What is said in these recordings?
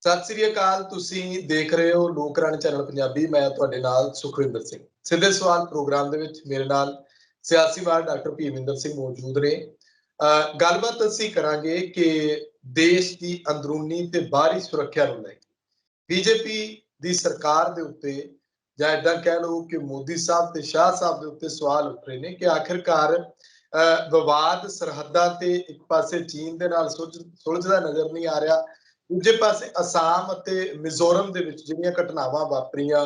ਸਤਿ ਸ੍ਰੀ ਅਕਾਲ। ਤੁਸੀਂ ਦੇਖ ਰਹੇ ਹੋ ਲੋਕ ਰਾਣੀ ਚੈਨਲ ਪੰਜਾਬੀ। ਮੈਂ ਤੁਹਾਡੇ ਨਾਲ ਸੁਖਵਿੰਦਰ ਸਿੰਘ। ਸਿੱਧੇ ਸਵਾਲ ਪ੍ਰੋਗਰਾਮ ਦੇ ਵਿੱਚ ਮੇਰੇ ਨਾਲ ਸਿਆਸੀਵਾਨ ਡਾਕਟਰ ਭੀਮਿੰਦਰ ਸਿੰਘ ਮੌਜੂਦ ਨੇ। ਗੱਲਬਾਤ ਅਸੀਂ ਕਰਾਂਗੇ ਕਿ ਦੇਸ਼ ਦੀ ਅੰਦਰੂਨੀ ਤੇ ਬਾਹਰੀ ਸੁਰੱਖਿਆ ਨੂੰ ਲੈ ਕੇ ਬੀਜੇਪੀ ਦੀ ਸਰਕਾਰ ਦੇ ਉੱਤੇ ਜਾਂ ਏਦਾਂ ਕਹਿ ਲਓ ਕਿ ਮੋਦੀ ਸਾਹਿਬ ਤੇ ਸ਼ਾਹ ਸਾਹਿਬ ਦੇ ਉੱਤੇ ਸਵਾਲ ਉੱਠ ਰਹੇ ਨੇ ਕਿ ਆਖਿਰਕਾਰ ਵਿਵਾਦ ਸਰਹੱਦਾਂ ਤੇ ਇੱਕ ਪਾਸੇ ਚੀਨ ਦੇ ਨਾਲ ਸੁਲਝਦਾ ਨਜ਼ਰ ਨਹੀਂ ਆ ਰਿਹਾ, ਦੂਜੇ ਪਾਸੇ ਅਸਾਮ ਅਤੇ ਮਿਜ਼ੋਰਮ ਦੇ ਵਿੱਚ ਜਿਹੜੀਆਂ ਘਟਨਾਵਾਂ ਵਾਪਰੀਆਂ,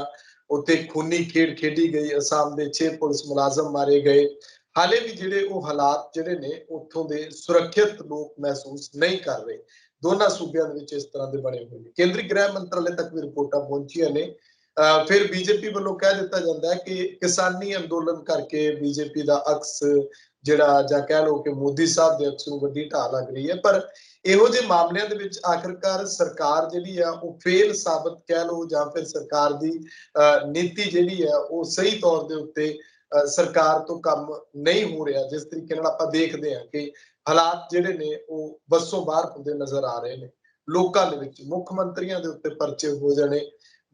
ਉੱਥੇ ਖੂਨੀ ਖੇਡ ਖੇਡੀ ਗਈ, ਅਸਾਮ ਦੇ 6 ਪੁਲਿਸ ਮੁਲਾਜ਼ਮ ਮਾਰੇ ਗਏ। ਹਾਲੇ ਵੀ ਜਿਹੜੇ ਉਹ ਹਾਲਾਤ ਜਿਹੜੇ ਨੇ ਉੱਥੋਂ ਦੇ ਸੁਰੱਖਿਅਤ ਲੋਕ ਮਹਿਸੂਸ ਨਹੀਂ ਕਰ ਰਹੇ। ਦੋਨਾਂ ਸੂਬਿਆਂ ਦੇ ਵਿੱਚ ਇਸ ਤਰ੍ਹਾਂ ਦੇ ਬਣੇ ਹੋਏ ਨੇ। ਕੇਂਦਰੀ ਗ੍ਰਹਿ ਮੰਤਰਾਲੇ ਤੱਕ ਵੀ ਰਿਪੋਰਟਾਂ ਪਹੁੰਚੀਆਂ ਨੇ। ਫਿਰ ਬੀਜੇਪੀ ਵੱਲੋਂ ਕਹਿ ਦਿੱਤਾ ਜਾਂਦਾ ਹੈ ਕਿ ਕਿਸਾਨੀ ਅੰਦੋਲਨ ਕਰਕੇ ਬੀਜੇਪੀ ਦਾ ਅਕਸ ਜਿਹੜਾ, ਜਾਂ ਕਹਿ ਲਓ ਕਿ ਮੋਦੀ ਸਾਹਿਬ ਦੇ ਅਕਸ ਨੂੰ ਵੱਡੀ ਢਾਹ ਲੱਗ ਰਹੀ ਹੈ। ਪਰ ਇਹੋ ਜਿਹੇ ਮਾਮਲਿਆਂ ਦੇ ਵਿੱਚ ਆਖਿਰਕਾਰ ਸਰਕਾਰ ਜਿਹੜੀ ਆ ਉਹ ਫੇਲ ਸਾਬਤ ਕਹਿ ਲਓ, ਜਾਂ ਫਿਰ ਸਰਕਾਰ ਦੀ ਨੀਤੀ ਜਿਹੜੀ ਆ ਉਹ ਸਹੀ ਤੌਰ ਦੇ ਉੱਤੇ ਸਰਕਾਰ ਤੋਂ ਕੰਮ ਨਹੀਂ ਹੋ ਰਿਹਾ। ਜਿਸ ਤਰੀਕੇ ਨਾਲ ਆਪਾਂ ਦੇਖਦੇ ਹਾਂ ਕਿ ਹਾਲਾਤ ਜਿਹੜੇ ਨੇ ਉਹ ਬੱਸੋਂ ਬਾਹਰ ਹੁੰਦੇ ਨਜ਼ਰ ਆ ਰਹੇ ਨੇ। ਲੋਕਾਂ ਦੇ ਵਿੱਚ ਮੁੱਖ ਮੰਤਰੀਆਂ ਦੇ ਉੱਤੇ ਪਰਚੇ ਹੋ ਜਾਣੇ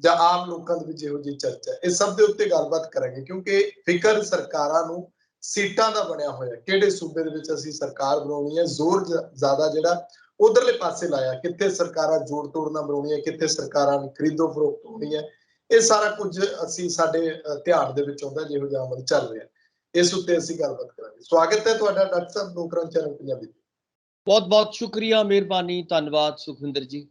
ਜਾਂ ਆਮ ਲੋਕਾਂ ਦੇ ਵਿੱਚ ਇਹੋ ਜਿਹੀ ਚਰਚਾ, ਇਹ ਸਭ ਦੇ ਉੱਤੇ ਗੱਲਬਾਤ ਕਰਾਂਗੇ ਕਿਉਂਕਿ ਫਿਕਰ ਸਰਕਾਰਾਂ ਨੂੰ ਸੀਟਾਂ ਦਾ ਬਣਿਆ ਹੋਇਆ। ਕਿਹੜੇ ਸੂਬੇ ਦੇ ਵਿੱਚ ਅਸੀਂ ਸਰਕਾਰ ਬਣਾਉਣੀ ਹੈ, ਜ਼ੋਰ ਜ਼ਿਆਦਾ ਜਿਹੜਾ ਉਧਰਲੇ ਪਾਸੇ ਲਾਇਆ। ਕਿੱਥੇ ਸਰਕਾਰਾਂ ਜੋੜ ਤੋੜ ਨਾਲ ਬਣਾਉਣੀਆਂ, ਕਿੱਥੇ ਸਰਕਾਰਾਂ ਨੂੰ ਖਰੀਦੋ ਫਰੋਖਤ ਹੋਣੀ ਹੈ। ਇਹ ਸਾਰਾ ਕੁਝ ਅਸੀਂ ਸਾਡੇ ਧਿਆਨ ਦੇ ਵਿੱਚ ਆਉਂਦਾ ਜਿਹੋ ਜਿਹਾ ਅਮਲ ਚੱਲ ਰਿਹਾ। ਇਸ ਉੱਤੇ ਅਸੀਂ ਗੱਲਬਾਤ ਕਰਾਂਗੇ। ਸਵਾਗਤ ਹੈ ਤੁਹਾਡਾ ਡਾਕਟਰ ਸਾਹਿਬ ਲੋਕ ਰਾਣੀ ਚੈਨਲ ਪੰਜਾਬੀ। ਬਹੁਤ ਬਹੁਤ ਸ਼ੁਕਰੀਆ, ਮਿਹਰਬਾਨੀ, ਧੰਨਵਾਦ ਸੁਖਵਿੰਦਰ ਜੀ।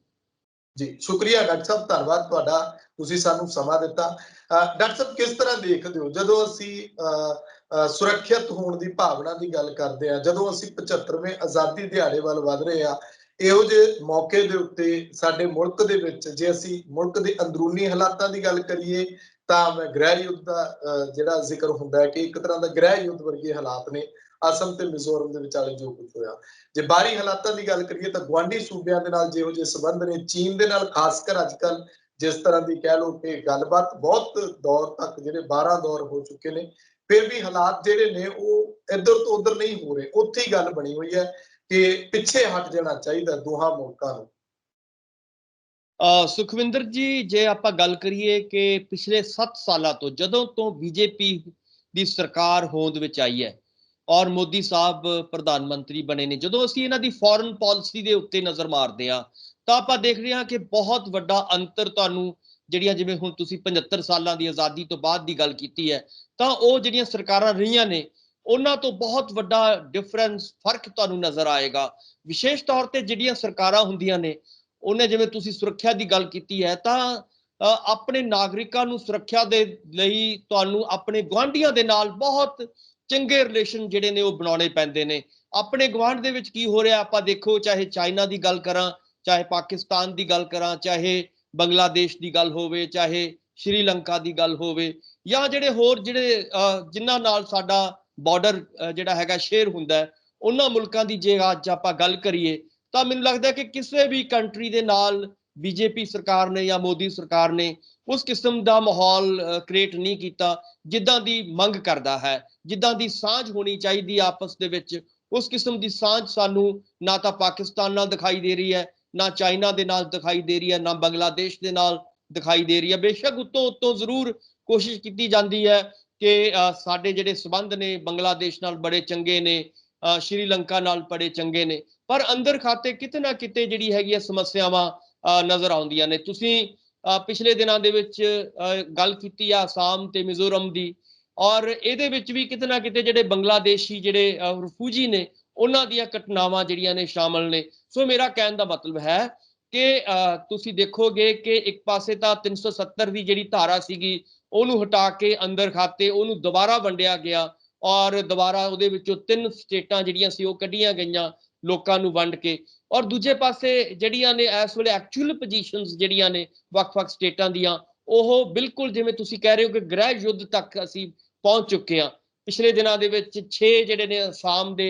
ਜੀ ਸ਼ੁਕਰੀਆ ਡਾਕਟਰ ਸਾਹਿਬ, ਧੰਨਵਾਦ ਤੁਹਾਡਾ, ਤੁਸੀਂ ਸਾਨੂੰ ਸਮਾਂ ਦਿੱਤਾ। ਡਾਕਟਰ ਸਾਹਿਬ ਕਿਸ ਤਰ੍ਹਾਂ ਦੇਖਦੇ ਹੋ ਜਦੋਂ ਅਸੀਂ ਸੁਰੱਖਿਅਤ ਹੋਣ ਦੀ ਭਾਵਨਾ ਦੀ ਗੱਲ ਕਰਦੇ ਹਾਂ, ਜਦੋਂ ਅਸੀਂ 75ਵੇਂ ਆਜ਼ਾਦੀ ਦਿਹਾੜੇ ਵੱਲ ਵਧ ਰਹੇ ਹਾਂ, ਇਹੋ ਜਿਹੇ ਮੌਕੇ ਦੇ ਉੱਤੇ ਸਾਡੇ ਮੁਲਕ ਦੇ ਵਿੱਚ ਜੇ ਅਸੀਂ ਮੁਲਕ ਦੇ ਅੰਦਰੂਨੀ ਹਾਲਾਤਾਂ ਦੀ ਗੱਲ ਕਰੀਏ ਤਾਂ ਗ੍ਰਹਿ ਯੁੱਧ ਦਾ ਜਿਹੜਾ ਜ਼ਿਕਰ ਹੁੰਦਾ ਹੈ ਕਿ ਇੱਕ ਤਰ੍ਹਾਂ ਦਾ ਗ੍ਰਹਿ ਯੁੱਧ ਵਰਗੇ ਹਾਲਾਤ ਨੇ ਅਸਮ ਤੇ ਮਿਜ਼ੋਰਮ ਦੇ ਵਿਚਾਲੇ ਜੋ ਕੁਝ ਹੋਇਆ। ਜੇ ਬਾਹਰੀ ਹਾਲਾਤਾਂ ਦੀ ਗੱਲ ਕਰੀਏ ਤਾਂ ਗੁਆਂਢੀ ਸੂਬਿਆਂ ਦੇ ਨਾਲ ਜਿਹੋ ਜਿਹੇ ਸੰਬੰਧ ਨੇ, ਚੀਨ ਦੇ ਨਾਲ ਖਾਸ ਕਰ ਅੱਜ ਕੱਲ ਜਿਸ ਤਰ੍ਹਾਂ ਦੀ ਕਹਿ ਲਓ ਕਿ ਗੱਲਬਾਤ ਬਹੁਤ ਦੌਰ ਤੱਕ ਜਿਹੜੇ 12 ਦੌਰ ਹੋ ਚੁੱਕੇ ਨੇ, ਫਿਰ ਵੀ ਹਾਲਾਤ ਜਿਹੜੇ ਨੇ ਉਹ ਇੱਧਰ ਤੋਂ ਉੱਧਰ ਨਹੀਂ ਹੋ ਰਹੇ। ਉੱਥੇ ਹੀ ਗੱਲ ਬਣੀ ਹੋਈ ਹੈ ਕਿ ਪਿੱਛੇ ਹਟ ਜਾਣਾ ਚਾਹੀਦਾ ਦੋਹਾਂ ਮੁਲਕਾਂ ਨੂੰ। ਸੁਖਵਿੰਦਰ ਜੀ, ਜੇ ਆਪਾਂ ਗੱਲ ਕਰੀਏ ਕਿ ਪਿਛਲੇ 7 ਸਾਲਾਂ ਤੋਂ ਜਦੋਂ ਤੋਂ ਬੀਜੇਪੀ ਦੀ ਸਰਕਾਰ ਹੋਂਦ ਵਿੱਚ ਆਈ ਹੈ ਔਰ ਮੋਦੀ ਸਾਹਿਬ ਪ੍ਰਧਾਨ ਮੰਤਰੀ ਬਣੇ ਨੇ, ਜਦੋਂ ਅਸੀਂ ਇਹਨਾਂ ਦੀ ਫੋਰਨ ਪਾਲਿਸੀ ਦੇ ਉੱਤੇ ਨਜ਼ਰ ਮਾਰਦੇ ਹਾਂ ਤਾਂ ਆਪਾਂ ਦੇਖ ਰਹੇ ਹਾਂ ਕਿ ਬਹੁਤ ਵੱਡਾ ਅੰਤਰ ਤੁਹਾਨੂੰ ਜਿਹੜੀਆਂ, ਜਿਵੇਂ ਹੁਣ ਤੁਸੀਂ 75 ਸਾਲਾਂ ਦੀ ਆਜ਼ਾਦੀ ਤੋਂ ਬਾਅਦ ਦੀ ਗੱਲ ਕੀਤੀ ਹੈ, ਤਾਂ ਉਹ ਜਿਹੜੀਆਂ ਸਰਕਾਰਾਂ ਰਹੀਆਂ ਨੇ ਉਹਨਾਂ ਤੋਂ ਬਹੁਤ ਵੱਡਾ ਡਿਫਰੈਂਸ, ਫਰਕ ਤੁਹਾਨੂੰ ਨਜ਼ਰ ਆਏਗਾ। ਵਿਸ਼ੇਸ਼ ਤੌਰ ਤੇ ਜਿਹੜੀਆਂ ਸਰਕਾਰਾਂ ਹੁੰਦੀਆਂ ਨੇ, ਉਹਨੇ ਜਿਵੇਂ ਤੁਸੀਂ ਸੁਰੱਖਿਆ ਦੀ ਗੱਲ ਕੀਤੀ ਹੈ ਤਾਂ ਆਪਣੇ ਨਾਗਰਿਕਾਂ ਨੂੰ ਸੁਰੱਖਿਆ ਦੇ ਲਈ ਤੁਹਾਨੂੰ ਆਪਣੇ ਗੁਆਂਢੀਆਂ ਦੇ ਨਾਲ ਬਹੁਤ ਚੰਗੇ ਰਿਲੇਸ਼ਨ ਜਿਹੜੇ ਨੇ ਉਹ ਬਣਾਉਣੇ ਪੈਂਦੇ ਨੇ। ਆਪਣੇ ਗੁਆਂਢ ਦੇ ਵਿੱਚ ਕੀ ਹੋ ਰਿਹਾ ਆਪਾਂ ਦੇਖੋ, ਚਾਹੇ ਚਾਈਨਾ ਦੀ ਗੱਲ ਕਰਾਂ, ਚਾਹੇ ਪਾਕਿਸਤਾਨ ਦੀ ਗੱਲ ਕਰਾਂ, ਚਾਹੇ ਬੰਗਲਾਦੇਸ਼ ਦੀ ਗੱਲ ਹੋਵੇ, ਚਾਹੇ ਸ਼੍ਰੀਲੰਕਾ ਦੀ ਗੱਲ ਹੋਵੇ, ਜਾਂ ਜਿਹੜੇ ਹੋਰ ਜਿਹੜੇ ਜਿਨ੍ਹਾਂ ਨਾਲ ਸਾਡਾ ਬਾਰਡਰ ਜਿਹੜਾ ਹੈਗਾ ਸ਼ੇਅਰ ਹੁੰਦਾ ਹੈ, ਉਹਨਾਂ ਮੁਲਕਾਂ ਦੀ ਜੇ ਅੱਜ ਆਪਾਂ ਗੱਲ ਕਰੀਏ ਤਾਂ ਮੈਨੂੰ ਲੱਗਦਾ ਕਿ ਕਿਸੇ ਵੀ ਕੰਟਰੀ ਦੇ ਨਾਲ ਬੀਜੇਪੀ ਸਰਕਾਰ ਨੇ ਜਾਂ ਮੋਦੀ ਸਰਕਾਰ ਨੇ ਉਸ ਕਿਸਮ ਦਾ ਮਾਹੌਲ ਕ੍ਰੀਏਟ ਨਹੀਂ ਕੀਤਾ ਜਿੱਦਾਂ ਦੀ ਮੰਗ ਕਰਦਾ ਹੈ। ਜਿੱਦਾਂ ਦੀ ਸਾਂਝ ਹੋਣੀ ਚਾਹੀਦੀ ਆਪਸ ਦੇ ਵਿੱਚ, ਉਸ ਕਿਸਮ ਦੀ ਸਾਂਝ ਸਾਨੂੰ ਨਾ ਤਾਂ ਪਾਕਿਸਤਾਨ ਨਾਲ ਦਿਖਾਈ ਦੇ ਰਹੀ ਹੈ, ਨਾ ਚਾਈਨਾ ਦੇ ਨਾਲ ਦਿਖਾਈ ਦੇ ਰਹੀ ਹੈ, ਨਾ ਬੰਗਲਾਦੇਸ਼ ਦੇ ਨਾਲ ਦਿਖਾਈ ਦੇ ਰਹੀ ਹੈ। ਬੇਸ਼ੱਕ ਉੱਤੋਂ ਜ਼ਰੂਰ ਕੋਸ਼ਿਸ਼ ਕੀਤੀ ਜਾਂਦੀ ਹੈ ਕਿ ਸਾਡੇ ਜਿਹੜੇ ਸੰਬੰਧ ਨੇ ਬੰਗਲਾਦੇਸ਼ ਨਾਲ ਬੜੇ ਚੰਗੇ ਨੇ, ਸ਼੍ਰੀਲੰਕਾ ਨਾਲ ਬੜੇ ਚੰਗੇ ਨੇ, ਪਰ ਅੰਦਰ ਖਾਤੇ ਕਿਤੇ ਨਾ ਕਿਤੇ ਜਿਹੜੀ ਹੈਗੀ ਸਮੱਸਿਆਵਾਂ ਨਜ਼ਰ ਆਉਂਦੀਆਂ ਨੇ। ਤੁਸੀਂ ਪਿਛਲੇ ਦਿਨਾਂ ਦੇ ਵਿੱਚ ਗੱਲ ਕੀਤੀ ਆ ਅਸਾਮ ਤੇ ਮਿਜ਼ੋਰਮ ਦੀ, ਔਰ ਇਹਦੇ ਵਿੱਚ ਵੀ ਕਿਤੇ ਨਾ ਕਿਤੇ ਜਿਹੜੇ ਬੰਗਲਾਦੇਸ਼ੀ ਜਿਹੜੇ ਰਿਫਿਊਜੀ ਨੇ ਉਹਨਾਂ ਦੀਆਂ ਘਟਨਾਵਾਂ ਜਿਹੜੀਆਂ ਨੇ ਸ਼ਾਮਲ ਨੇ। ਸੋ ਮੇਰਾ ਕਹਿਣ ਦਾ ਮਤਲਬ ਹੈ ਕਿ ਤੁਸੀਂ ਦੇਖੋਗੇ ਕਿ ਇੱਕ ਪਾਸੇ ਤਾਂ 370 ਦੀ ਜਿਹੜੀ ਧਾਰਾ ਸੀਗੀ ਉਹਨੂੰ ਹਟਾ ਕੇ ਅੰਦਰ ਖਾਤੇ ਉਹਨੂੰ ਦੁਬਾਰਾ ਵੰਡਿਆ ਗਿਆ, ਔਰ ਦੁਬਾਰਾ ਉਹਦੇ ਵਿੱਚੋਂ 3 ਸਟੇਟਾਂ ਜਿਹੜੀਆਂ ਸੀ ਉਹ ਕੱਢੀਆਂ ਗਈਆਂ ਲੋਕਾਂ ਨੂੰ ਵੰਡ ਕੇ। ਔਰ ਦੂਜੇ ਪਾਸੇ ਜਿਹੜੀਆਂ ਨੇ ਇਸ ਵੇਲੇ ਐਕਚੁਅਲ ਪੋਜੀਸ਼ਨਸ ਜਿਹੜੀਆਂ ਨੇ ਵੱਖ-ਵੱਖ ਸਟੇਟਾਂ ਦੀਆਂ, ਉਹ ਬਿਲਕੁਲ ਜਿਵੇਂ ਤੁਸੀਂ ਕਹਿ ਰਹੇ ਹੋ ਕਿ ਗ੍ਰਹਿ ਯੁੱਧ ਤੱਕ ਅਸੀਂ ਪਹੁੰਚ ਚੁੱਕੇ ਹਾਂ। ਪਿਛਲੇ ਦਿਨਾਂ ਦੇ ਵਿੱਚ 6 ਜਿਹੜੇ ਨੇ ਅਸਾਮ ਦੇ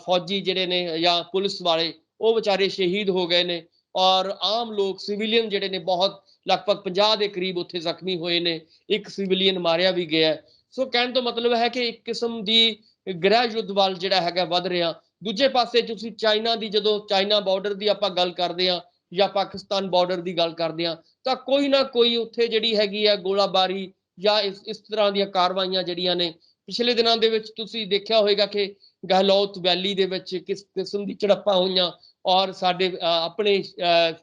ਫੌਜੀ ਜਿਹੜੇ ਨੇ ਜਾਂ ਪੁਲਿਸ ਵਾਲੇ ਉਹ ਵਿਚਾਰੇ ਸ਼ਹੀਦ ਹੋ ਗਏ ਨੇ, ਔਰ ਆਮ ਲੋਕ ਸਿਵਿਲੀਅਨ ਜਿਹੜੇ ਨੇ ਬਹੁਤ ਲਗਭਗ 50 ਦੇ ਕਰੀਬ ਉੱਥੇ ਜ਼ਖਮੀ ਹੋਏ ਨੇ, ਇੱਕ ਸਿਵਿਲੀਅਨ ਮਾਰਿਆ ਵੀ ਗਿਆ। ਸੋ ਕਹਿਣ ਤੋਂ ਮਤਲਬ ਹੈ ਕਿ ਇੱਕ ਕਿਸਮ ਦੀ ਗ੍ਰਹਿ ਯੁੱਧ ਵੱਲ ਜਿਹੜਾ ਹੈਗਾ ਵੱਧ ਰਿਹਾ। ਦੂਜੇ ਪਾਸੇ ਤੁਸੀਂ ਚਾਈਨਾ ਦੀ, ਜਦੋਂ ਚਾਈਨਾ ਬਾਰਡਰ ਦੀ ਆਪਾਂ ਗੱਲ ਕਰਦੇ ਹਾਂ ਜਾਂ ਪਾਕਿਸਤਾਨ ਬਾਰਡਰ ਦੀ ਗੱਲ ਕਰਦੇ ਹਾਂ ਤਾਂ ਕੋਈ ਨਾ ਕੋਈ ਉੱਥੇ ਜਿਹੜੀ ਹੈਗੀ ਹੈ ਗੋਲਾਬਾਰੀ ਜਾਂ ਇਸ ਤਰ੍ਹਾਂ ਦੀਆਂ ਕਾਰਵਾਈਆਂ ਜਿਹੜੀਆਂ ਨੇ ਪਿਛਲੇ ਦਿਨਾਂ ਦੇ ਵਿੱਚ ਤੁਸੀਂ ਦੇਖਿਆ ਹੋਵੇਗਾ ਕਿ ਗਹਿਲੋਤ ਵੈਲੀ ਦੇ ਵਿੱਚ ਕਿਸ ਕਿਸਮ ਦੀ ਝੜਪਾਂ ਹੋਈਆਂ ਔਰ ਸਾਡੇ ਆਪਣੇ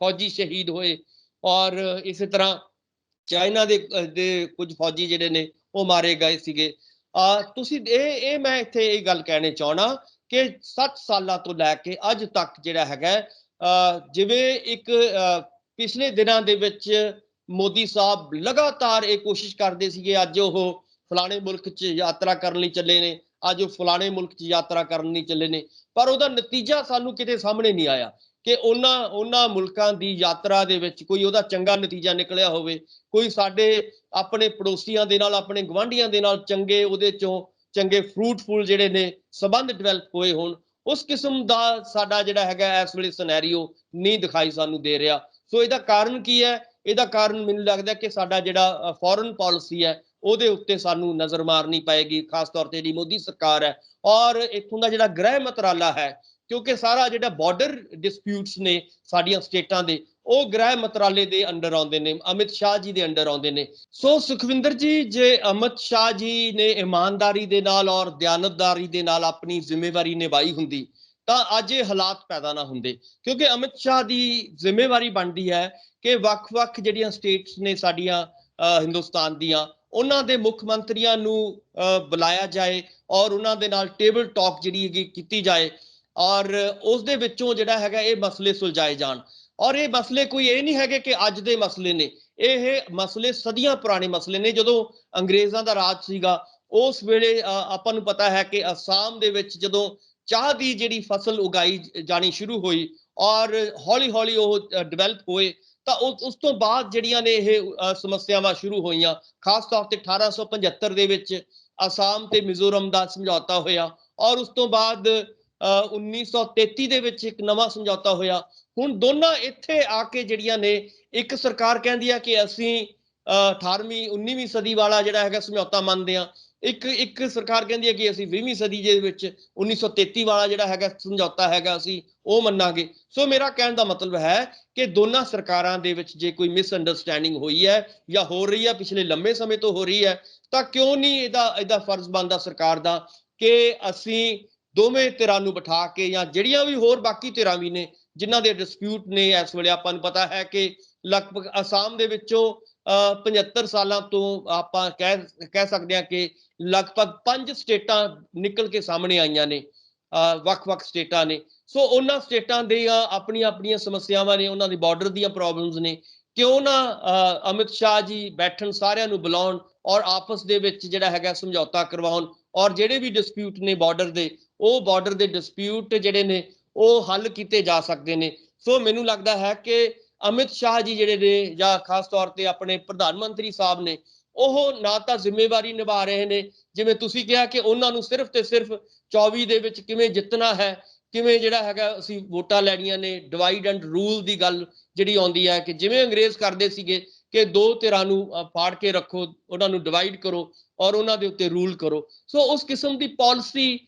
ਫੌਜੀ ਸ਼ਹੀਦ ਹੋਏ ਔਰ ਇਸੇ ਤਰ੍ਹਾਂ ਚਾਈਨਾ ਦੇ ਕੁਝ ਫੌਜੀ ਜਿਹੜੇ ਨੇ ਉਹ ਮਾਰੇ ਗਏ ਸੀਗੇ। ਤੁਸੀਂ ਇਹ ਮੈਂ ਇੱਥੇ ਇਹ ਗੱਲ ਕਹਿਣੀ ਚਾਹਣਾ ਕਿ 60 ਸਾਲਾਂ ਤੋਂ ਲੈ ਕੇ ਅੱਜ ਤੱਕ ਜਿਹੜਾ ਹੈਗਾ ਜਿਵੇਂ ਇੱਕ ਪਿਛਲੇ ਦਿਨਾਂ ਦੇ ਵਿੱਚ ਮੋਦੀ ਸਾਹਿਬ ਲਗਾਤਾਰ ਇਹ ਕੋਸ਼ਿਸ਼ ਕਰਦੇ ਸੀਗੇ ਅੱਜ ਉਹ ਫਲਾਣੇ ਮੁਲਕ 'ਚ ਯਾਤਰਾ ਕਰਨ ਲਈ ਚੱਲੇ ਨੇ, ਅੱਜ ਉਹ ਫਲਾਣੇ ਮੁਲਕ 'ਚ ਯਾਤਰਾ ਕਰਨ ਲਈ ਚੱਲੇ ਨੇ, ਪਰ ਉਹਦਾ ਨਤੀਜਾ ਸਾਨੂੰ ਕਿਤੇ ਸਾਹਮਣੇ ਨਹੀਂ ਆਇਆ ਕਿ ਉਹਨਾਂ ਮੁਲਕਾਂ ਦੀ ਯਾਤਰਾ ਦੇ ਵਿੱਚ ਕੋਈ ਉਹਦਾ ਚੰਗਾ ਨਤੀਜਾ ਨਿਕਲਿਆ ਹੋਵੇ, ਕੋਈ ਸਾਡੇ ਆਪਣੇ ਪੜੋਸੀਆਂ ਦੇ ਨਾਲ ਆਪਣੇ ਗਵਾਂਢੀਆਂ ਦੇ ਨਾਲ ਚੰਗੇ ਉਹਦੇ ਚੋਂ ਚੰਗੇ ਫਰੂਟਫੁਲ ਜਿਹੜੇ ਨੇ ਸਬੰਧ ਡਿਵੈਲਪ ਹੋਏ ਹੋਣ। ਉਸ ਕਿਸਮ ਦਾ ਸਾਡਾ ਜਿਹੜਾ ਹੈਗਾ ਇਸ ਵੇਲੇ ਸਿਨੈਰੀਓ ਨਹੀਂ ਦਿਖਾਈ ਸਾਨੂੰ ਦੇ ਰਿਹਾ। ਸੋ ਇਹਦਾ ਕਾਰਨ ਕੀ ਹੈ? ਇਹਦਾ ਕਾਰਨ ਮੈਨੂੰ ਲੱਗਦਾ ਕਿ ਸਾਡਾ ਜਿਹੜਾ ਫੋਰਨ ਪਾਲਿਸੀ ਹੈ ਉਹਦੇ ਉੱਤੇ ਸਾਨੂੰ ਨਜ਼ਰ ਮਾਰਨੀ ਪਏਗੀ, ਖਾਸ ਤੌਰ ਤੇ ਜਿਹੜੀ ਮੋਦੀ ਸਰਕਾਰ ਹੈ ਔਰ ਇੱਥੋਂ ਦਾ ਜਿਹੜਾ ਗ੍ਰਹਿ ਮੰਤਰਾਲਾ ਹੈ, ਕਿਉਂਕਿ ਸਾਰਾ ਜਿਹੜਾ ਬਾਰਡਰ ਡਿਸਪਿਊਟਸ ਨੇ ਸਾਡੀਆਂ ਸਟੇਟਾਂ ਦੇ ਉਹ ਗ੍ਰਹਿ ਮੰਤਰਾਲੇ ਦੇ ਅੰਡਰ ਆਉਂਦੇ ਨੇ, ਅਮਿਤ ਸ਼ਾਹ ਜੀ ਦੇ ਅੰਡਰ ਆਉਂਦੇ ਨੇ। ਸੋ ਸੁਖਵਿੰਦਰ ਜੀ, ਜੇ ਅਮਿਤ ਸ਼ਾਹ ਜੀ ਨੇ ਇਮਾਨਦਾਰੀ ਦੇ ਨਾਲ ਔਰ ਦਿਆਨਤਦਾਰੀ ਦੇ ਨਾਲ ਆਪਣੀ ਜ਼ਿੰਮੇਵਾਰੀ ਨਿਭਾਈ ਹੁੰਦੀ ਤਾਂ ਅੱਜ ਇਹ ਹਾਲਾਤ ਪੈਦਾ ਨਾ ਹੁੰਦੇ, ਕਿਉਂਕਿ ਅਮਿਤ ਸ਼ਾਹ ਦੀ ਜ਼ਿੰਮੇਵਾਰੀ ਬਣਦੀ ਹੈ ਕਿ ਵੱਖ-ਵੱਖ ਜਿਹੜੀਆਂ ਸਟੇਟਸ ਨੇ ਸਾਡੀਆਂ ਹਿੰਦੁਸਤਾਨ ਦੀਆਂ ਉਹਨਾਂ ਦੇ ਮੁੱਖ ਮੰਤਰੀਆਂ ਨੂੰ ਬੁਲਾਇਆ ਜਾਏ ਔਰ ਉਹਨਾਂ ਦੇ ਨਾਲ ਟੇਬਲ ਟਾਕ ਜਿਹੜੀ ਹੈਗੀ ਕੀਤੀ ਜਾਏ ਔਰ ਉਸ ਦੇ ਵਿੱਚੋਂ ਜਿਹੜਾ ਹੈਗਾ ਇਹ ਮਸਲੇ ਸੁਲਝਾਏ ਜਾਣ। ਔਰ ਇਹ ਮਸਲੇ ਕੋਈ ਇਹ ਨਹੀਂ ਹੈਗੇ ਕਿ ਅੱਜ ਦੇ ਮਸਲੇ ਨੇ, ਇਹ ਮਸਲੇ ਸਦੀਆਂ ਪੁਰਾਣੇ ਮਸਲੇ ਨੇ। ਜਦੋਂ ਅੰਗਰੇਜ਼ਾਂ ਦਾ ਰਾਜ ਸੀਗਾ ਉਸ ਵੇਲੇ ਆਪਾਂ ਨੂੰ ਪਤਾ ਹੈ ਕਿ ਅਸਾਮ ਦੇ ਵਿੱਚ ਜਦੋਂ ਚਾਹ ਦੀ ਜਿਹੜੀ ਫਸਲ ਉਗਾਈ ਜਾਣੀ ਸ਼ੁਰੂ ਹੋਈ ਔਰ ਹੌਲੀ ਹੌਲੀ ਉਹ ਡਿਵੈਲਪ ਹੋਏ ਤਾਂ ਉਸ ਤੋਂ ਬਾਅਦ ਜਿਹੜੀਆਂ ਨੇ ਇਹ ਸਮੱਸਿਆਵਾਂ ਸ਼ੁਰੂ ਹੋਈਆਂ। ਖਾਸ ਤੌਰ ਤੇ 1875 ਦੇ ਵਿੱਚ ਅਸਾਮ ਤੇ ਮਿਜ਼ੋਰਮ ਦਾ ਸਮਝੌਤਾ ਹੋਇਆ ਔਰ ਉਸ ਤੋਂ ਬਾਅਦ 1933 ਦੇ ਵਿੱਚ ਇੱਕ ਨਵਾਂ ਸਮਝੌਤਾ ਹੋਇਆ। ਹੁਣ ਦੋਨਾਂ ਇੱਥੇ ਆ ਕੇ ਜਿਹੜੀਆਂ ਨੇ, ਇੱਕ ਸਰਕਾਰ ਕਹਿੰਦੀ ਆ ਕਿ ਅਸੀਂ 18ਵੀਂ 19ਵੀਂ ਸਦੀ ਵਾਲਾ ਜਿਹੜਾ ਹੈਗਾ ਸਮਝੌਤਾ ਮੰਨਦੇ ਆ, ਇੱਕ ਸਰਕਾਰ ਕਹਿੰਦੀ ਹੈ ਕਿ ਅਸੀਂ 20ਵੀਂ ਸਦੀ ਦੇ ਵਿੱਚ 1933 ਵਾਲਾ ਜਿਹੜਾ ਹੈਗਾ ਸਮਝੌਤਾ ਹੈਗਾ ਅਸੀਂ ਉਹ ਮੰਨਾਂਗੇ। ਸੋ ਮੇਰਾ ਕਹਿਣ ਦਾ ਮਤਲਬ ਹੈ ਕਿ ਦੋਨਾਂ ਸਰਕਾਰਾਂ ਦੇ ਵਿੱਚ ਜੇ ਕੋਈ ਮਿਸਅੰਡਰਸਟੈਂਡਿੰਗ ਹੋਈ ਹੈ ਜਾਂ ਹੋ ਰਹੀ ਹੈ, ਪਿਛਲੇ ਲੰਮੇ ਸਮੇਂ ਤੋਂ ਹੋ ਰਹੀ ਹੈ, ਤਾਂ ਕਿਉਂ ਨਹੀਂ ਇਹਦਾ ਫਰਜ਼ ਬਣਦਾ ਸਰਕਾਰ ਦਾ ਕਿ ਅਸੀਂ ਦੋਵੇਂ ਧਿਰਾਂ ਨੂੰ ਬਿਠਾ ਕੇ ਜਾਂ ਜਿਹੜੀਆਂ ਵੀ ਹੋਰ ਬਾਕੀ ਧਿਰਾਂ ਵੀ ਨੇ ਜਿਨ੍ਹਾਂ ਦੇ ਡਿਸਪਿਊਟ ਨੇ ਇਸ ਵੇਲੇ ਆਪਾਂ ਨੂੰ ਪਤਾ ਹੈ ਕਿ ਲਗਭਗ ਅਸਾਮ ਦੇ ਵਿੱਚੋਂ 75 ਸਾਲਾਂ ਤੋਂ ਆਪਾਂ ਕਹਿ ਸਕਦੇ ਹਾਂ ਕਿ ਲਗਭਗ 5 ਸਟੇਟਾਂ ਨਿਕਲ ਕੇ ਸਾਹਮਣੇ ਆਈਆਂ ਨੇ, ਵੱਖ-ਵੱਖ ਸਟੇਟਾਂ ਨੇ। ਸੋ ਉਹਨਾਂ ਸਟੇਟਾਂ ਦੀਆਂ ਆਪਣੀਆਂ ਸਮੱਸਿਆਵਾਂ ਨੇ, ਉਹਨਾਂ ਦੀ ਬਾਰਡਰ ਦੀਆਂ ਪ੍ਰੋਬਲਮਸ ਨੇ। ਕਿਉਂ ਨਾ ਅਮਿਤ ਸ਼ਾਹ ਜੀ ਬੈਠਣ, ਸਾਰਿਆਂ ਨੂੰ ਬੁਲਾਉਣ ਔਰ ਆਪਸ ਦੇ ਵਿੱਚ ਜਿਹੜਾ ਹੈਗਾ ਸਮਝੌਤਾ ਕਰਵਾਉਣ ਔਰ ਜਿਹੜੇ ਵੀ ਡਿਸਪਿਊਟ ਨੇ ਬਾਰਡਰ ਦੇ, ਉਹ ਬਾਰਡਰ ਦੇ ਡਿਸਪਿਊਟ ਜਿਹੜੇ ਨੇ ਉਹ ਹੱਲ ਕੀਤੇ ਜਾ ਸਕਦੇ ਨੇ। ਸੋ ਮੈਨੂੰ ਲੱਗਦਾ ਹੈ ਕਿ ਅਮਿਤ ਸ਼ਾਹ ਜੀ ਜਿਹੜੇ ਨੇ ਜਾਂ ਖਾਸ ਤੌਰ ਤੇ ਆਪਣੇ ਪ੍ਰਧਾਨ ਮੰਤਰੀ ਸਾਹਿਬ ਨੇ, ਉਹ ਨਾ ਤਾਂ ਜ਼ਿੰਮੇਵਾਰੀ ਨਿਭਾ ਰਹੇ ਨੇ, ਜਿਵੇਂ ਤੁਸੀਂ ਕਿਹਾ ਕਿ ਉਹਨਾਂ ਨੂੰ ਸਿਰਫ ਤੇ ਸਿਰਫ 24 ਦੇ ਵਿੱਚ ਕਿਵੇਂ ਜਿੱਤਣਾ ਹੈ, ਕਿਵੇਂ ਜਿਹੜਾ ਹੈਗਾ ਅਸੀਂ ਵੋਟਾਂ ਲੈਣੀਆਂ ਨੇ, ਡਿਵਾਈਡ ਐਂਡ ਰੂਲ ਦੀ ਗੱਲ ਜਿਹੜੀ ਆਉਂਦੀ ਹੈ ਕਿ ਜਿਵੇਂ ਅੰਗਰੇਜ਼ ਕਰਦੇ ਸੀਗੇ ਕਿ ਦੋ ਧਿਰਾਂ ਨੂੰ ਫਾੜ ਕੇ ਰੱਖੋ, ਉਹਨਾਂ ਨੂੰ ਡਿਵਾਈਡ ਕਰੋ ਔਰ ਉਹਨਾਂ ਦੇ ਉੱਤੇ ਰੂਲ ਕਰੋ। ਸੋ ਉਸ ਕਿਸਮ ਦੀ ਪਾਲਿਸੀ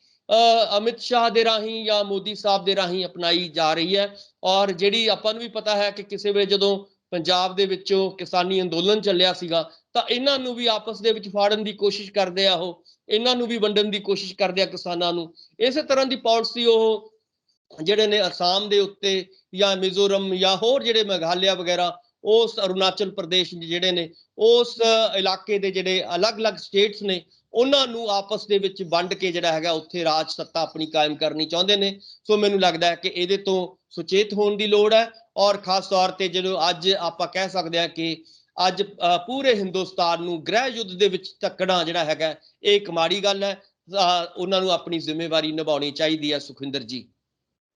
ਅਮਿਤ ਸ਼ਾਹ ਦੇ ਰਾਹੀਂ ਜਾਂ ਮੋਦੀ ਸਾਹਿਬ ਦੇ ਰਾਹੀਂ ਅਪਣਾਈ ਜਾ ਰਹੀ ਹੈ। ਔਰ ਜਿਹੜੀ ਆਪਾਂ ਨੂੰ ਵੀ ਪਤਾ ਹੈ ਕਿ ਕਿਸੇ ਵੇਲੇ ਜਦੋਂ ਪੰਜਾਬ ਦੇ ਵਿੱਚੋਂ ਕਿਸਾਨੀ ਅੰਦੋਲਨ ਚੱਲਿਆ ਸੀਗਾ ਤਾਂ ਇਹਨਾਂ ਨੂੰ ਵੀ ਆਪਸ ਦੇ ਵਿੱਚ ਫਾੜਨ ਦੀ ਕੋਸ਼ਿਸ਼ ਕਰਦੇ ਆ, ਉਹ ਇਹਨਾਂ ਨੂੰ ਵੀ ਵੰਡਣ ਦੀ ਕੋਸ਼ਿਸ਼ ਕਰਦੇ ਆ ਕਿਸਾਨਾਂ ਨੂੰ। ਇਸੇ ਤਰ੍ਹਾਂ ਦੀ ਪਾਲਿਸੀ ਉਹ ਜਿਹੜੇ ਨੇ ਅਸਾਮ ਦੇ ਉੱਤੇ ਜਾਂ ਮਿਜ਼ੋਰਮ ਜਾਂ ਹੋਰ ਜਿਹੜੇ ਮੇਘਾਲਿਆ ਵਗੈਰਾ, ਉਸ ਅਰੁਣਾਚਲ ਪ੍ਰਦੇਸ਼ ਜਿਹੜੇ ਨੇ, ਉਸ ਇਲਾਕੇ ਦੇ ਜਿਹੜੇ ਅਲੱਗ-ਅਲੱਗ ਸਟੇਟਸ ਨੇ, ਉਹਨਾਂ ਨੂੰ ਆਪਸ ਦੇ ਵਿੱਚ ਵੰਡ ਕੇ ਜਿਹੜਾ ਹੈਗਾ ਉੱਥੇ ਰਾਜ ਸੱਤਾ ਆਪਣੀ ਕਾਇਮ ਕਰਨੀ ਚਾਹੁੰਦੇ ਨੇ। ਸੋ ਮੈਨੂੰ ਲੱਗਦਾ ਹੈ ਕਿ ਇਹਦੇ ਤੋਂ ਸੁਚੇਤ ਹੋਣ ਦੀ ਲੋੜ ਹੈ। ਔਰ ਖਾਸ ਤੌਰ ਤੇ ਜਦੋਂ ਅੱਜ ਆਪਾਂ ਕਹਿ ਸਕਦੇ ਹਾਂ ਕਿ ਅੱਜ ਪੂਰੇ ਹਿੰਦੁਸਤਾਨ ਨੂੰ ਗ੍ਰਹਿ ਯੁੱਧ ਦੇ ਵਿੱਚ ਧੱਕਣਾ ਜਿਹੜਾ ਹੈਗਾ ਇਹ ਇੱਕ ਮਾੜੀ ਗੱਲ ਹੈ। ਉਹਨਾਂ ਨੂੰ ਆਪਣੀ ਜ਼ਿੰਮੇਵਾਰੀ ਨਿਭਾਉਣੀ ਚਾਹੀਦੀ ਹੈ। ਸੁਖਵਿੰਦਰ ਜੀ।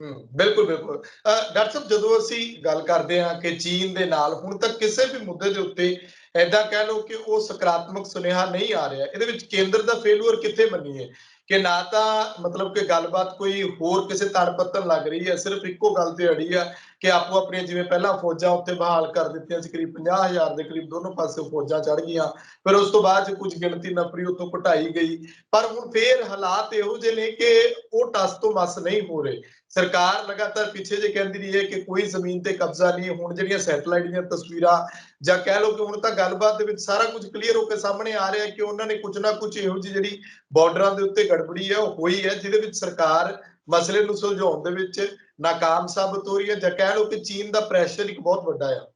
ਬਿਲਕੁਲ ਬਿਲਕੁਲ ਡਾਕਟਰ ਸਾਹਿਬ, ਜਦੋਂ ਅਸੀਂ ਗੱਲ ਕਰਦੇ ਹਾਂ ਕਿ ਚੀਨ ਦੇ ਨਾਲ ਹੁਣ ਤੱਕ ਕਿਸੇ ਵੀ ਮੁੱਦੇ ਦੇ ਉੱਤੇ ਐਦਾਂ ਕਹਿ ਲਓ ਕਿ ਉਹ ਸਕਾਰਾਤਮਕ ਸੁਨੇਹਾ ਨਹੀਂ ਆ ਰਿਹਾ। ਇਹਦੇ ਵਿੱਚ ਕੇਂਦਰ ਦਾ ਫੇਲੂਅਰ ਕਿੱਥੇ ਮੰਨੀਏ ਕਿ ਨਾ ਤਾਂ ਮਤਲਬ ਕਿ ਗੱਲਬਾਤ ਕੋਈ ਹੋਰ ਕਿਸੇ ਤੜ ਪੱਤਣ ਲੱਗ ਰਹੀ ਹੈ, ਸਿਰਫ ਇੱਕੋ ਗੱਲ ਤੇ ਅੜੀ ਆ ਕਿ ਆਪੋ ਆਪਣੀਆਂ, ਜਿਵੇਂ ਪਹਿਲਾਂ ਫੌਜਾਂ ਉੱਤੇ ਬਹਾਲ ਕਰ ਦਿੱਤੀਆਂ ਸੀ, ਕਰੀਬ 50,000 ਦੇ ਕਰੀਬ ਦੋਨੋਂ ਪਾਸੇ ਫੌਜਾਂ ਚੜ ਗਈਆਂ, ਫਿਰ ਉਸ ਤੋਂ ਬਾਅਦ ਚ ਕੁਝ ਗਿਣਤੀ ਨਫਰੀ ਉੱਥੋਂ ਘਟਾਈ ਗਈ, ਪਰ ਹੁਣ ਫੇਰ ਹਾਲਾਤ ਇਹੋ ਜਿਹੇ ਨੇ ਕਿ ਉਹ ਟਸ ਤੋਂ ਮਸ ਨਹੀਂ ਹੋ ਰਹੇ। ਸਰਕਾਰ ਲਗਾਤਾਰ ਪਿੱਛੇ ਜੇ ਕਹਿੰਦੀ ਰਹੀ ਹੈ ਕਿ ਕੋਈ ਜ਼ਮੀਨ ਤੇ ਕਬਜ਼ਾ ਨਹੀਂ। ਹੁਣ ਜਿਹੜੀਆਂ ਸੈਟਲਾਈਟ ਦੀਆਂ ਤਸਵੀਰਾਂ ਜਾਂ ਕਹਿ ਲਓ ਕਿ ਹੁਣ ਤਾਂ ਗੱਲਬਾਤ ਦੇ ਵਿੱਚ ਸਾਰਾ ਕੁਝ ਕਲੀਅਰ ਹੋ ਕੇ ਸਾਹਮਣੇ ਆ ਰਿਹਾ ਕਿ ਉਹਨਾਂ ਨੇ ਕੁਝ ਨਾ ਕੁਝ ਇਹੋ ਜਿਹੀ ਜਿਹੜੀ ਬਾਰਡਰਾਂ ਦੇ ਉੱਤੇ ਗੜਬੜੀ ਹੈ ਉਹ ਹੋਈ ਹੈ, ਜਿਹਦੇ ਵਿੱਚ ਸਰਕਾਰ ਮਸਲੇ ਨੂੰ ਸੁਲਝਾਉਣ ਦੇ ਵਿੱਚ ਨਾਕਾਮ ਸਾਬਤ ਹੋ ਰਹੀ ਹੈ, ਜਾਂ ਕਹਿ ਲਓ ਕਿ ਚੀਨ ਦਾ ਪ੍ਰੈਸ਼ਰ ਇੱਕ ਬਹੁਤ ਵੱਡਾ ਆ।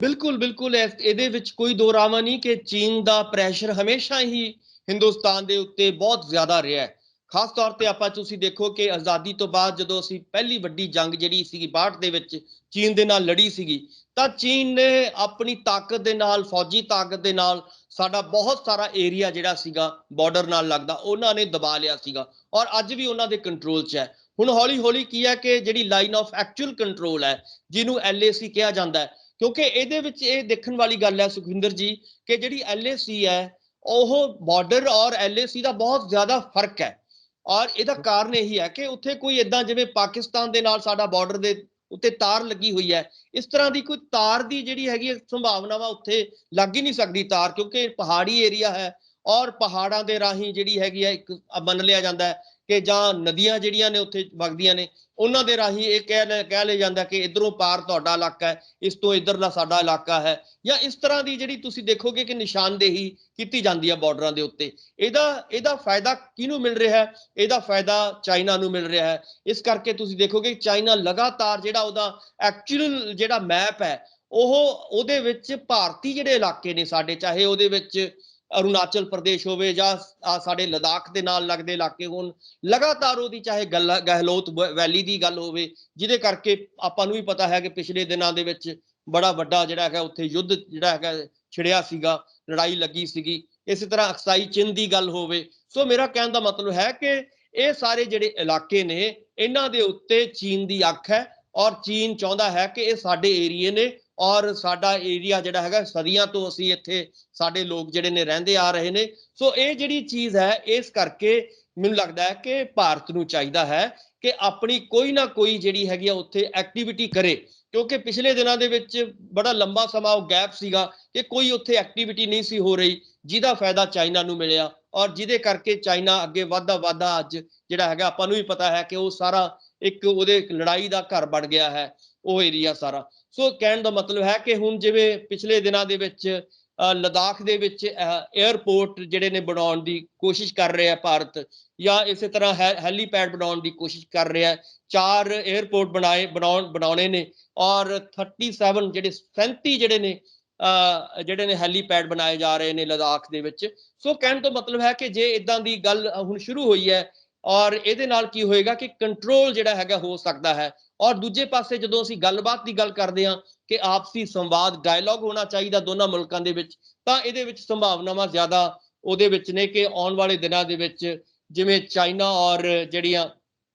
ਬਿਲਕੁਲ ਬਿਲਕੁਲ ਇਹਦੇ ਵਿੱਚ ਕੋਈ ਦੋ ਰਾਵਾਂ ਨਹੀਂ ਕਿ ਚੀਨ ਦਾ ਪ੍ਰੈਸ਼ਰ ਹਮੇਸ਼ਾ ਹੀ ਹਿੰਦੁਸਤਾਨ ਦੇ ਉੱਤੇ ਬਹੁਤ ਜ਼ਿਆਦਾ ਰਿਹਾ ਹੈ। ਖਾਸ ਤੌਰ ਤੇ ਆਪਾਂ ਤੁਸੀਂ ਦੇਖੋ ਕਿ ਆਜ਼ਾਦੀ ਤੋਂ ਬਾਅਦ ਜਦੋਂ ਅਸੀਂ ਪਹਿਲੀ ਵੱਡੀ ਜੰਗ ਜਿਹੜੀ ਸੀਗੀ 62 ਦੇ ਵਿੱਚ ਚੀਨ ਦੇ ਨਾਲ ਲੜੀ ਸੀਗੀ, ਤਾਂ ਚੀਨ ਨੇ ਆਪਣੀ ਤਾਕਤ ਦੇ ਨਾਲ, ਫੌਜੀ ਤਾਕਤ ਦੇ ਨਾਲ ਸਾਡਾ ਬਹੁਤ ਸਾਰਾ ਏਰੀਆ ਜਿਹੜਾ ਸੀਗਾ ਬਾਰਡਰ ਨਾਲ ਲੱਗਦਾ ਉਹਨਾਂ ਨੇ ਦਬਾ ਲਿਆ ਸੀਗਾ, ਔਰ ਅੱਜ ਵੀ ਉਹਨਾਂ ਦੇ ਕੰਟਰੋਲ 'ਚ ਹੈ। ਹੁਣ ਹੌਲੀ ਹੌਲੀ ਕੀ ਹੈ ਕਿ ਜਿਹੜੀ ਲਾਈਨ ਆਫ ਐਕਚੁਅਲ ਕੰਟਰੋਲ ਹੈ, ਜਿਹਨੂੰ LAC ਕਿਹਾ ਜਾਂਦਾ ਹੈ, ਕਿਉਂਕਿ ਇਹਦੇ ਵਿੱਚ ਇਹ ਦੇਖਣ ਵਾਲੀ ਗੱਲ ਹੈ ਸੁਖਵਿੰਦਰ ਜੀ ਕਿ ਜਿਹੜੀ LAC ਹੈ ਉਹ ਬਾਰਡਰ ਔਰ LAC ਦਾ ਬਹੁਤ ਜ਼ਿਆਦਾ ਫਰਕ ਹੈ। ਔਰ ਇਹਦਾ ਕਾਰਨ ਇਹੀ ਹੈ ਕਿ ਉੱਥੇ ਕੋਈ ਇਦਾਂ ਜਿਵੇਂ ਪਾਕਿਸਤਾਨ ਦੇ ਨਾਲ ਸਾਡਾ ਬਾਰਡਰ ਦੇ ਉੱਤੇ ਤਾਰ ਲੱਗੀ ਹੋਈ ਹੈ, ਇਸ ਤਰ੍ਹਾਂ ਦੀ ਕੋਈ ਤਾਰ ਦੀ ਜਿਹੜੀ ਹੈਗੀ ਸੰਭਾਵਨਾਵਾਂ ਉੱਥੇ ਲੱਗ ਹੀ ਨਹੀਂ ਸਕਦੀ ਤਾਰ, ਕਿਉਂਕਿ ਪਹਾੜੀ ਏਰੀਆ ਹੈ ਔਰ ਪਹਾੜਾਂ ਦੇ ਰਾਹੀਂ ਜਿਹੜੀ ਹੈਗੀ ਹੈ ਇੱਕ ਮੰਨ ਲਿਆ ਜਾਂਦਾ ਹੈ ਕਿ ਜਾਂ ਨਦੀਆਂ ਜਿਹੜੀਆਂ ਨੇ ਉੱਥੇ ਵਗਦੀਆਂ ਨੇ ਉਹਨਾਂ ਦੇ ਰਾਹੀਂ ਇਹ ਕਹਿ ਲਿਆ ਜਾਂਦਾ ਕਿ ਇਧਰੋਂ ਪਾਰ ਤੁਹਾਡਾ ਇਲਾਕਾ ਹੈ, ਇਸ ਤੋਂ ਇਧਰਲਾ ਸਾਡਾ ਇਲਾਕਾ ਹੈ, ਜਾਂ ਇਸ ਤਰ੍ਹਾਂ ਦੀ ਜਿਹੜੀ ਤੁਸੀਂ ਦੇਖੋਗੇ ਕਿ ਨਿਸ਼ਾਨਦੇਹੀ ਕੀਤੀ ਜਾਂਦੀ ਹੈ ਬਾਰਡਰਾਂ ਦੇ ਉੱਤੇ। ਇਹਦਾ ਫਾਇਦਾ ਕਿਹਨੂੰ ਮਿਲ ਰਿਹਾ ਹੈ? ਇਹਦਾ ਫਾਇਦਾ ਚਾਈਨਾ ਨੂੰ ਮਿਲ ਰਿਹਾ ਹੈ। ਇਸ ਕਰਕੇ ਤੁਸੀਂ ਦੇਖੋਗੇ ਚਾਈਨਾ ਲਗਾਤਾਰ ਜਿਹੜਾ ਉਹਦਾ ਐਕਚੁਅਲ ਜਿਹੜਾ ਮੈਪ ਹੈ ਉਹਦੇ ਵਿੱਚ ਭਾਰਤੀ ਜਿਹੜੇ ਇਲਾਕੇ ਨੇ ਸਾਡੇ, ਚਾਹੇ ਉਹਦੇ ਵਿੱਚ ਅਰੁਣਾਚਲ ਪ੍ਰਦੇਸ਼ ਹੋਵੇ ਜਾਂ ਸਾਡੇ ਲਦਾਖ ਦੇ ਨਾਲ ਲੱਗਦੇ ਇਲਾਕੇ ਹੋਣ, ਲਗਾਤਾਰ ਉਹਦੀ ਚਾਹੇ ਗਹਿਲੋਤ ਵੈਲੀ ਦੀ ਗੱਲ ਹੋਵੇ, ਜਿਹਦੇ ਕਰਕੇ ਆਪਾਂ ਨੂੰ ਵੀ ਪਤਾ ਹੈ ਕਿ ਪਿਛਲੇ ਦਿਨਾਂ ਦੇ ਵਿੱਚ ਬੜਾ ਵੱਡਾ ਜਿਹੜਾ ਹੈਗਾ ਉੱਥੇ ਯੁੱਧ ਜਿਹੜਾ ਹੈਗਾ ਛਿੜਿਆ ਸੀਗਾ, ਲੜਾਈ ਲੱਗੀ ਸੀਗੀ। ਇਸੇ ਤਰ੍ਹਾਂ ਅਕਸਾਈ ਚਿੰਨ ਦੀ ਗੱਲ ਹੋਵੇ। ਸੋ ਮੇਰਾ ਕਹਿਣ ਦਾ ਮਤਲਬ ਹੈ ਕਿ ਇਹ ਸਾਰੇ ਜਿਹੜੇ ਇਲਾਕੇ ਨੇ ਇਹਨਾਂ ਦੇ ਉੱਤੇ ਚੀਨ ਦੀ ਅੱਖ ਹੈ, ਔਰ ਚੀਨ ਚਾਹੁੰਦਾ ਹੈ ਕਿ ਇਹ ਸਾਡੇ ਏਰੀਏ ਨੇ ਔਰ ਸਾਡਾ ਏਰੀਆ ਜਿਹੜਾ ਹੈਗਾ ਸਦੀਆਂ ਤੋਂ ਅਸੀਂ ਇੱਥੇ ਸਾਡੇ ਲੋਕ ਜਿਹੜੇ ਨੇ ਰਹਿੰਦੇ ਆ ਰਹੇ ਨੇ। ਸੋ ਇਹ ਜਿਹੜੀ ਚੀਜ਼ ਹੈ, ਇਸ ਕਰਕੇ ਮੈਨੂੰ ਲੱਗਦਾ ਹੈ ਕਿ ਭਾਰਤ ਨੂੰ ਚਾਹੀਦਾ ਹੈ ਕਿ ਆਪਣੀ ਕੋਈ ਨਾ ਕੋਈ ਜਿਹੜੀ ਹੈਗੀ ਆ ਉੱਥੇ ਐਕਟੀਵਿਟੀ ਕਰੇ, ਕਿਉਂਕਿ ਪਿਛਲੇ ਦਿਨਾਂ ਦੇ ਵਿੱਚ ਬੜਾ ਲੰਬਾ ਸਮਾਂ ਉਹ ਗੈਪ ਸੀਗਾ ਕਿ ਕੋਈ ਉੱਥੇ ਐਕਟੀਵਿਟੀ ਨਹੀਂ ਸੀ ਹੋ ਰਹੀ, ਜਿਹਦਾ ਫਾਇਦਾ ਚਾਈਨਾ ਨੂੰ ਮਿਲਿਆ ਔਰ ਜਿਹਦੇ ਕਰਕੇ ਚਾਈਨਾ ਅੱਗੇ ਵੱਧਦਾ ਅੱਜ ਜਿਹੜਾ ਹੈਗਾ ਆਪਾਂ ਨੂੰ ਵੀ ਪਤਾ ਹੈ ਕਿ ਉਹ ਸਾਰਾ ਇੱਕ ਉਹਦੇ ਲੜਾਈ ਦਾ ਘਰ ਬਣ ਗਿਆ ਹੈ ਉਹ ਏਰੀਆ ਸਾਰਾ। ਸੋ ਕਹਿਣ ਦਾ ਮਤਲਬ ਹੈ ਕਿ ਹੁਣ ਜਿਵੇਂ ਪਿਛਲੇ ਦਿਨਾਂ ਦੇ ਵਿੱਚ ਲਦਾਖ ਦੇ ਵਿੱਚ 에ਅਰਪੋਰਟ ਜਿਹੜੇ ਨੇ ਬਣਾਉਣ ਦੀ ਕੋਸ਼ਿਸ਼ ਕਰ ਰਿਹਾ ਭਾਰਤ, ਜਾਂ ਇਸੇ ਤਰ੍ਹਾਂ ਹੈਲੀਪੈਡ ਬਣਾਉਣ ਦੀ ਕੋਸ਼ਿਸ਼ ਕਰ ਰਿਹਾ। 4 에ਅਰਪੋਰਟ ਬਣਾਉਣੇ ਨੇ ਔਰ 37 ਜਿਹੜੇ 37 ਜਿਹੜੇ ਨੇ ਹੈਲੀਪੈਡ ਬਣਾਏ ਜਾ ਰਹੇ ਨੇ ਲਦਾਖ ਦੇ ਵਿੱਚ। ਸੋ ਕਹਿਣ ਤੋਂ ਮਤਲਬ ਹੈ ਕਿ ਜੇ ਇਦਾਂ ਦੀ ਗੱਲ ਹੁਣ ਸ਼ੁਰੂ ਹੋਈ ਹੈ ਔਰ ਇਹਦੇ ਨਾਲ ਕੀ ਹੋਏਗਾ ਕਿ ਕੰਟਰੋਲ ਜਿਹੜਾ ਹੈਗਾ ਹੋ ਸਕਦਾ ਹੈ। ਔਰ ਦੂਜੇ ਪਾਸੇ ਜਦੋਂ ਅਸੀਂ ਗੱਲਬਾਤ ਦੀ ਗੱਲ ਕਰਦੇ ਹਾਂ ਕਿ ਆਪਸੀ ਸੰਵਾਦ, ਡਾਇਲੌਗ ਹੋਣਾ ਚਾਹੀਦਾ ਦੋਨਾਂ ਮੁਲਕਾਂ ਦੇ ਵਿੱਚ, ਤਾਂ ਇਹਦੇ ਵਿੱਚ ਸੰਭਾਵਨਾਵਾਂ ਜ਼ਿਆਦਾ ਉਹਦੇ ਵਿੱਚ ਨੇ ਕਿ ਆਉਣ ਵਾਲੇ ਦਿਨਾਂ ਦੇ ਵਿੱਚ ਜਿਵੇਂ ਚਾਈਨਾ ਔਰ ਜਿਹੜੀਆਂ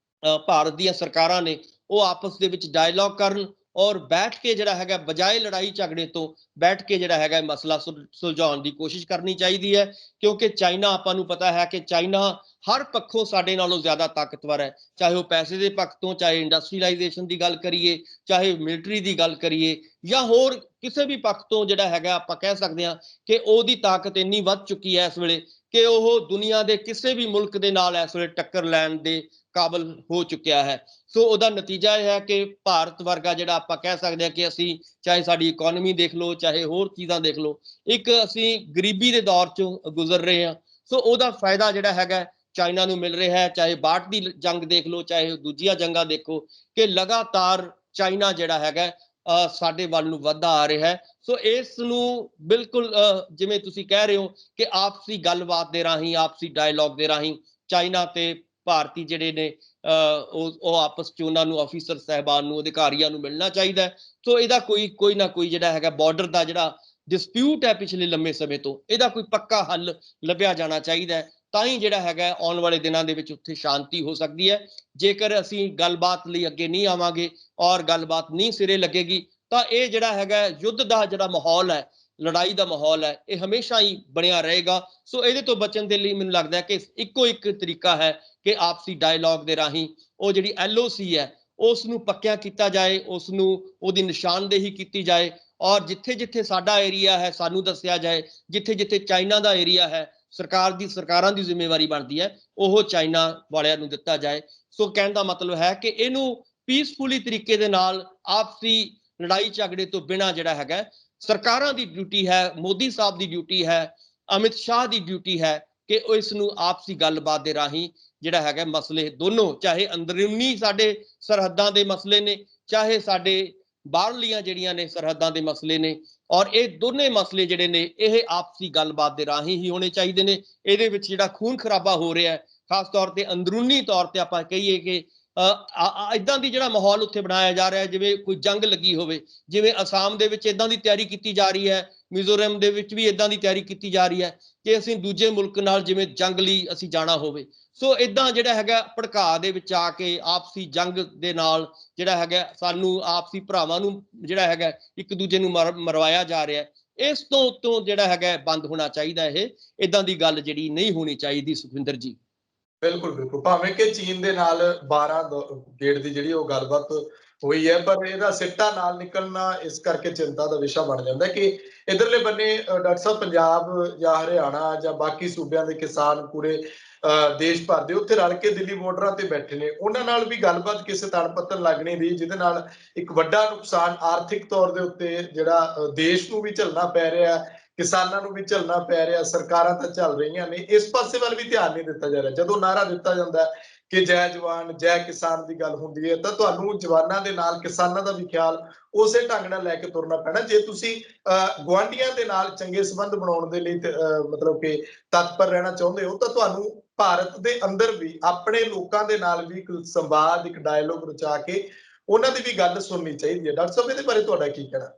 ਭਾਰਤ ਦੀਆਂ ਸਰਕਾਰਾਂ ਨੇ ਉਹ ਆਪਸ ਦੇ ਵਿੱਚ ਡਾਇਲੌਗ ਕਰਨ ਔਰ ਬੈਠ ਕੇ ਜਿਹੜਾ ਹੈਗਾ ਬਜਾਏ ਲੜਾਈ ਝਗੜੇ ਤੋਂ ਬੈਠ ਕੇ ਜਿਹੜਾ ਹੈਗਾ ਮਸਲਾ ਸੁਲਝਾਉਣ ਦੀ ਕੋਸ਼ਿਸ਼ ਕਰਨੀ ਚਾਹੀਦੀ ਹੈ। ਕਿਉਂਕਿ ਚਾਈਨਾ, ਆਪਾਂ ਨੂੰ ਪਤਾ ਹੈ ਕਿ ਚਾਈਨਾ ਹਰ ਪੱਖੋਂ ਸਾਡੇ ਨਾਲੋਂ ਜ਼ਿਆਦਾ ਤਾਕਤਵਰ ਹੈ, ਚਾਹੇ ਉਹ ਪੈਸੇ ਦੇ ਪੱਖ ਤੋਂ, ਚਾਹੇ ਇੰਡਸਟਰੀਲਾਈਜੇਸ਼ਨ ਦੀ ਗੱਲ ਕਰੀਏ, ਚਾਹੇ ਮਿਲਟਰੀ ਦੀ ਗੱਲ ਕਰੀਏ, ਜਾਂ ਹੋਰ ਕਿਸੇ ਵੀ ਪੱਖ ਤੋਂ ਜਿਹੜਾ ਹੈਗਾ ਆਪਾਂ ਕਹਿ ਸਕਦੇ ਹਾਂ ਕਿ ਉਹਦੀ ਤਾਕਤ ਇੰਨੀ ਵੱਧ ਚੁੱਕੀ ਹੈ ਇਸ ਵੇਲੇ ਕਿ ਉਹ ਦੁਨੀਆ ਦੇ ਕਿਸੇ ਵੀ ਮੁਲਕ ਦੇ ਨਾਲ ਇਸ ਵੇਲੇ ਟੱਕਰ ਲੈਣ ਦੇ ਕਾਬਲ ਹੋ ਚੁੱਕਿਆ ਹੈ। ਸੋ ਉਹਦਾ ਨਤੀਜਾ ਇਹ ਹੈ ਕਿ ਭਾਰਤ ਵਰਗਾ ਜਿਹੜਾ ਆਪਾਂ ਕਹਿ ਸਕਦੇ ਹਾਂ ਕਿ ਅਸੀਂ ਚਾਹੇ ਸਾਡੀ ਇਕਨੋਮੀ ਦੇਖ ਲਓ, ਚਾਹੇ ਹੋਰ ਚੀਜ਼ਾਂ ਦੇਖ ਲਓ, ਇੱਕ ਅਸੀਂ ਗਰੀਬੀ ਦੇ ਦੌਰ ਚੋਂ ਗੁਜ਼ਰ ਰਹੇ ਹਾਂ। ਸੋ ਉਹਦਾ ਫਾਇਦਾ ਜਿਹੜਾ ਹੈਗਾ ਚਾਈਨਾ ਨੂੰ ਮਿਲ ਰਿਹਾ ਹੈ। ਚਾਹੇ 62 ਦੀ ਜੰਗ ਦੇਖ ਲਓ, ਚਾਹੇ ਦੂਜੀਆਂ ਜੰਗਾਂ ਦੇਖੋ, ਕਿ ਲਗਾਤਾਰ ਚਾਈਨਾ ਜਿਹੜਾ ਹੈਗਾ ਸਾਡੇ ਵੱਲ ਨੂੰ ਵੱਧਦਾ ਆ ਰਿਹਾ ਹੈ। ਸੋ ਇਸ ਨੂੰ ਬਿਲਕੁਲ ਜਿਵੇਂ ਤੁਸੀਂ ਕਹਿ ਰਹੇ ਹੋ ਕਿ ਆਪਸੀ ਗੱਲਬਾਤ ਦੇ ਰਾਹੀਂ, ਆਪਸੀ ਡਾਇਲੌਗ ਦੇ ਰਾਹੀਂ ਚਾਈਨਾ ਤੇ ਭਾਰਤੀ ਜਿਹੜੇ ਨੇ ਉਹ ਆਪਸ ਚ ਉਹਨਾਂ ਨੂੰ ਅਫੀਸਰ ਸਾਹਿਬਾਨ ਨੂੰ, ਅਧਿਕਾਰੀਆਂ ਨੂੰ ਮਿਲਣਾ ਚਾਹੀਦਾ ਹੈ। ਸੋ ਇਹਦਾ ਕੋਈ ਨਾ ਕੋਈ ਜਿਹੜਾ ਹੈਗਾ ਬਾਰਡਰ ਦਾ ਜਿਹੜਾ ਡਿਸਪਿਊਟ ਹੈ ਪਿਛਲੇ ਲੰਮੇ ਸਮੇਂ ਤੋਂ, ਇਹਦਾ ਕੋਈ ਪੱਕਾ ਹੱਲ ਲੱਭਿਆ ਜਾਣਾ ਚਾਹੀਦਾ ਹੈ। ਤਾਂ ਹੀ ਜਿਹੜਾ ਹੈਗਾ ਆਉਣ ਵਾਲੇ ਦਿਨਾਂ ਦੇ ਵਿੱਚ ਉੱਥੇ ਸ਼ਾਂਤੀ ਹੋ ਸਕਦੀ ਹੈ। ਜੇਕਰ ਅਸੀਂ ਗੱਲਬਾਤ ਲਈ ਅੱਗੇ ਨਹੀਂ ਆਵਾਂਗੇ ਔਰ ਗੱਲਬਾਤ ਨਹੀਂ ਸਿਰੇ ਲੱਗੇਗੀ ਤਾਂ ਇਹ ਜਿਹੜਾ ਹੈਗਾ ਯੁੱਧ ਦਾ ਜਿਹੜਾ ਮਾਹੌਲ ਹੈ ਲੜਾਈ ਦਾ ਮਾਹੌਲ ਹੈ ਇਹ ਹਮੇਸ਼ਾ ਹੀ ਬਣਿਆ ਰਹੇਗਾ। ਸੋ ਇਹਦੇ ਤੋਂ ਬਚਣ ਦੇ ਲਈ ਮੈਨੂੰ ਲੱਗਦਾ ਹੈ ਕਿ ਇੱਕੋ ਇੱਕ ਤਰੀਕਾ ਹੈ ਕਿ ਆਪਸੀ ਡਾਇਲੌਗ ਦੇ ਰਾਹੀਂ ਉਹ ਜਿਹੜੀ LOC ਹੈ ਉਸ ਨੂੰ ਪੱਕਿਆ ਕੀਤਾ ਜਾਏ, ਉਸ ਨੂੰ ਉਹਦੀ ਨਿਸ਼ਾਨਦੇਹੀ ਕੀਤੀ ਜਾਏ, ਔਰ ਜਿੱਥੇ ਜਿੱਥੇ ਸਾਡਾ ਏਰੀਆ ਹੈ ਸਾਨੂੰ ਦੱਸਿਆ ਜਾਏ, ਜਿੱਥੇ ਜਿੱਥੇ ਚਾਈਨਾ ਦਾ ਏਰੀਆ ਹੈ ਸਰਕਾਰਾਂ ਦੀ ਜ਼ਿੰਮੇਵਾਰੀ ਬਣਦੀ ਹੈ ਉਹ ਚਾਈਨਾ ਵਾਲਿਆਂ ਨੂੰ ਦਿੱਤਾ ਜਾਏ। ਸੋ ਕਹਿਣ ਦਾ ਮਤਲਬ ਹੈ ਕਿ ਇਹਨੂੰ ਪੀਸਫੁਲੀ ਤਰੀਕੇ ਦੇ ਨਾਲ ਆਪਸੀ ਲੜਾਈ ਝਗੜੇ ਤੋਂ ਬਿਨਾਂ ਜਿਹੜਾ ਹੈਗਾ ਸਰਕਾਰਾਂ ਦੀ ਡਿਊਟੀ ਹੈ, ਮੋਦੀ ਸਾਹਿਬ ਦੀ ਡਿਊਟੀ ਹੈ, ਅਮਿਤ ਸ਼ਾਹ ਦੀ ਡਿਊਟੀ ਹੈ ਕਿ ਉਹ ਇਸ ਨੂੰ ਆਪਸੀ ਗੱਲਬਾਤ ਦੇ ਰਾਹੀਂ ਜਿਹੜਾ ਹੈਗਾ ਮਸਲੇ ਦੋਨੋਂ, ਚਾਹੇ ਅੰਦਰੂਨੀ ਸਾਡੇ ਸਰਹੱਦਾਂ ਦੇ ਮਸਲੇ ਨੇ, ਚਾਹੇ ਸਾਡੇ ਬਾਹਰਲੀਆਂ ਜਿਹੜੀਆਂ ਨੇ ਸਰਹੱਦਾਂ ਦੇ ਮਸਲੇ ਨੇ, ਔਰ ਇਹ ਦੋਨੇ ਮਸਲੇ ਜਿਹੜੇ ਨੇ ਇਹ ਆਪਸੀ ਗੱਲਬਾਤ ਦੇ ਰਾਹੀਂ ਹੀ ਹੋਣੇ ਚਾਹੀਦੇ ਨੇ। ਇਹਦੇ ਵਿੱਚ ਜਿਹੜਾ ਖੂਨ ਖਰਾਬਾ ਹੋ ਰਿਹਾ ਹੈ ਖਾਸ ਤੌਰ ਤੇ ਅੰਦਰੂਨੀ ਤੌਰ ਤੇ ਆਪਾਂ ਕਹੀਏ ਕਿ ਇਦਾਂ ਦੀ ਜਿਹੜਾ ਮਾਹੌਲ ਉੱਥੇ ਬਣਾਇਆ ਜਾ ਰਿਹਾ ਜਿਵੇਂ ਕੋਈ ਜੰਗ ਲੱਗੀ ਹੋਵੇ, ਜਿਵੇਂ ਅਸਾਮ ਦੇ ਵਿੱਚ ਇਦਾਂ ਦੀ ਤਿਆਰੀ ਕੀਤੀ ਜਾ ਰਹੀ ਹੈ, ਮਿਜ਼ੋਰਮ ਦੇ ਵਿੱਚ ਵੀ ਇਦਾਂ ਦੀ ਤਿਆਰੀ ਕੀਤੀ ਜਾ ਰਹੀ ਹੈ ਕਿ ਅਸੀਂ ਦੂਜੇ ਮੁਲਕ ਨਾਲ ਜਿਵੇਂ ਜੰਗ ਲਈ ਅਸੀਂ ਜਾਣਾ ਹੋਵੇ। ਸੋ ਇਦਾਂ ਜਿਹੜਾ ਹੈਗਾ ਭੜਕਾ ਦੇ ਵਿੱਚ ਆ ਕੇ ਆਪਸੀ ਜੰਗ ਦੇ ਨਾਲ ਜਿਹੜਾ ਹੈਗਾ ਸਾਨੂੰ ਆਪਸੀ ਭਰਾਵਾਂ ਨੂੰ ਜਿਹੜਾ ਹੈਗਾ ਇੱਕ ਦੂਜੇ ਨੂੰ ਮਰਵਾਇਆ ਜਾ ਰਿਹਾ, ਇਸ ਤੋਂ ਉੱਤੋਂ ਜਿਹੜਾ ਹੈਗਾ ਬੰਦ ਹੋਣਾ ਚਾਹੀਦਾ। ਇਹ ਇਦਾਂ ਦੀ ਗੱਲ ਜਿਹੜੀ ਨਹੀਂ ਹੋਣੀ ਚਾਹੀਦੀ ਸੁਖਵਿੰਦਰ ਜੀ। ਬਿਲਕੁਲ ਬਿਲਕੁਲ, ਭਾਵੇਂ ਕਿ ਚੀਨ ਦੇ ਨਾਲ 12 ਗੇੜ ਦੀ ਜਿਹੜੀ ਉਹ ਗੱਲਬਾਤ ਹੋਈ ਹੈ, ਪਰ ਇਹਦਾ ਸਿੱਟਾ ਨਾਲ ਨਿਕਲਣਾ ਇਸ ਕਰਕੇ ਚਿੰਤਾ ਦਾ ਵਿਸ਼ਾ ਬਣ ਜਾਂਦਾ ਕਿ ਇਧਰਲੇ ਬੰਨੇ ਡਾਕਟਰ ਸਾਹਿਬ ਪੰਜਾਬ ਜਾਂ ਹਰਿਆਣਾ ਜਾਂ ਬਾਕੀ ਸੂਬਿਆਂ ਦੇ ਕਿਸਾਨ ਪੂਰੇ ਦੇਸ਼ ਭਰ ਦੇ ਉੱਥੇ ਰਲ ਕੇ ਦਿੱਲੀ ਬਾਰਡਰਾਂ ਤੇ ਬੈਠੇ ਨੇ, ਉਹਨਾਂ ਨਾਲ ਵੀ ਗੱਲਬਾਤ ਕਿਸੇ ਤਣ ਪੱਤਣ ਲੱਗ ਨਹੀਂ ਰਹੀ, ਜਿਹਦੇ ਨਾਲ ਇੱਕ ਵੱਡਾ ਨੁਕਸਾਨ ਆਰਥਿਕ ਤੌਰ ਦੇ ਉੱਤੇ ਜਿਹੜਾ ਦੇਸ਼ ਨੂੰ ਵੀ ਝੱਲਣਾ ਪੈ ਰਿਹਾ, ਕਿਸਾਨਾਂ ਨੂੰ ਵੀ ਝੱਲਣਾ ਪੈ ਰਿਹਾ, ਸਰਕਾਰਾਂ ਤਾਂ ਝੱਲ ਰਹੀਆਂ ਨੇ, ਇਸ ਪਾਸੇ ਵੱਲ ਵੀ ਧਿਆਨ ਨਹੀਂ ਦਿੱਤਾ ਜਾ ਰਿਹਾ। ਜਦੋਂ ਨਾਰਾ ਦਿੱਤਾ ਜਾਂਦਾ ਕਿ ਜੈ ਜਵਾਨ ਜੈ ਕਿਸਾਨ ਦੀ ਗੱਲ ਹੁੰਦੀ ਹੈ ਤਾਂ ਤੁਹਾਨੂੰ ਜਵਾਨਾਂ ਦੇ ਨਾਲ ਕਿਸਾਨਾਂ ਦਾ ਵੀ ਖਿਆਲ ਉਸੇ ਢੰਗ ਨਾਲ ਲੈ ਕੇ ਤੁਰਨਾ ਪੈਣਾ। ਜੇ ਤੁਸੀਂ ਗੁਆਂਢੀਆਂ ਦੇ ਨਾਲ ਚੰਗੇ ਸੰਬੰਧ ਬਣਾਉਣ ਦੇ ਲਈ ਮਤਲਬ ਕਿ ਤਤਪਰ ਰਹਿਣਾ ਚਾਹੁੰਦੇ ਹੋ ਤਾਂ ਤੁਹਾਨੂੰ ਭਾਰਤ ਦੇ ਅੰਦਰ ਵੀ ਆਪਣੇ ਲੋਕਾਂ ਦੇ ਨਾਲ ਵੀ ਇੱਕ ਸੰਵਾਦ, ਇੱਕ ਡਾਇਲੋਗ ਰਚਾ ਕੇ ਉਹਨਾਂ ਦੀ ਵੀ ਗੱਲ ਸੁਣਨੀ ਚਾਹੀਦੀ ਹੈ। ਡਾਕਟਰ ਸਾਹਿਬ ਇਹਦੇ ਬਾਰੇ ਤੁਹਾਡਾ ਕੀ ਕਹਿਣਾ?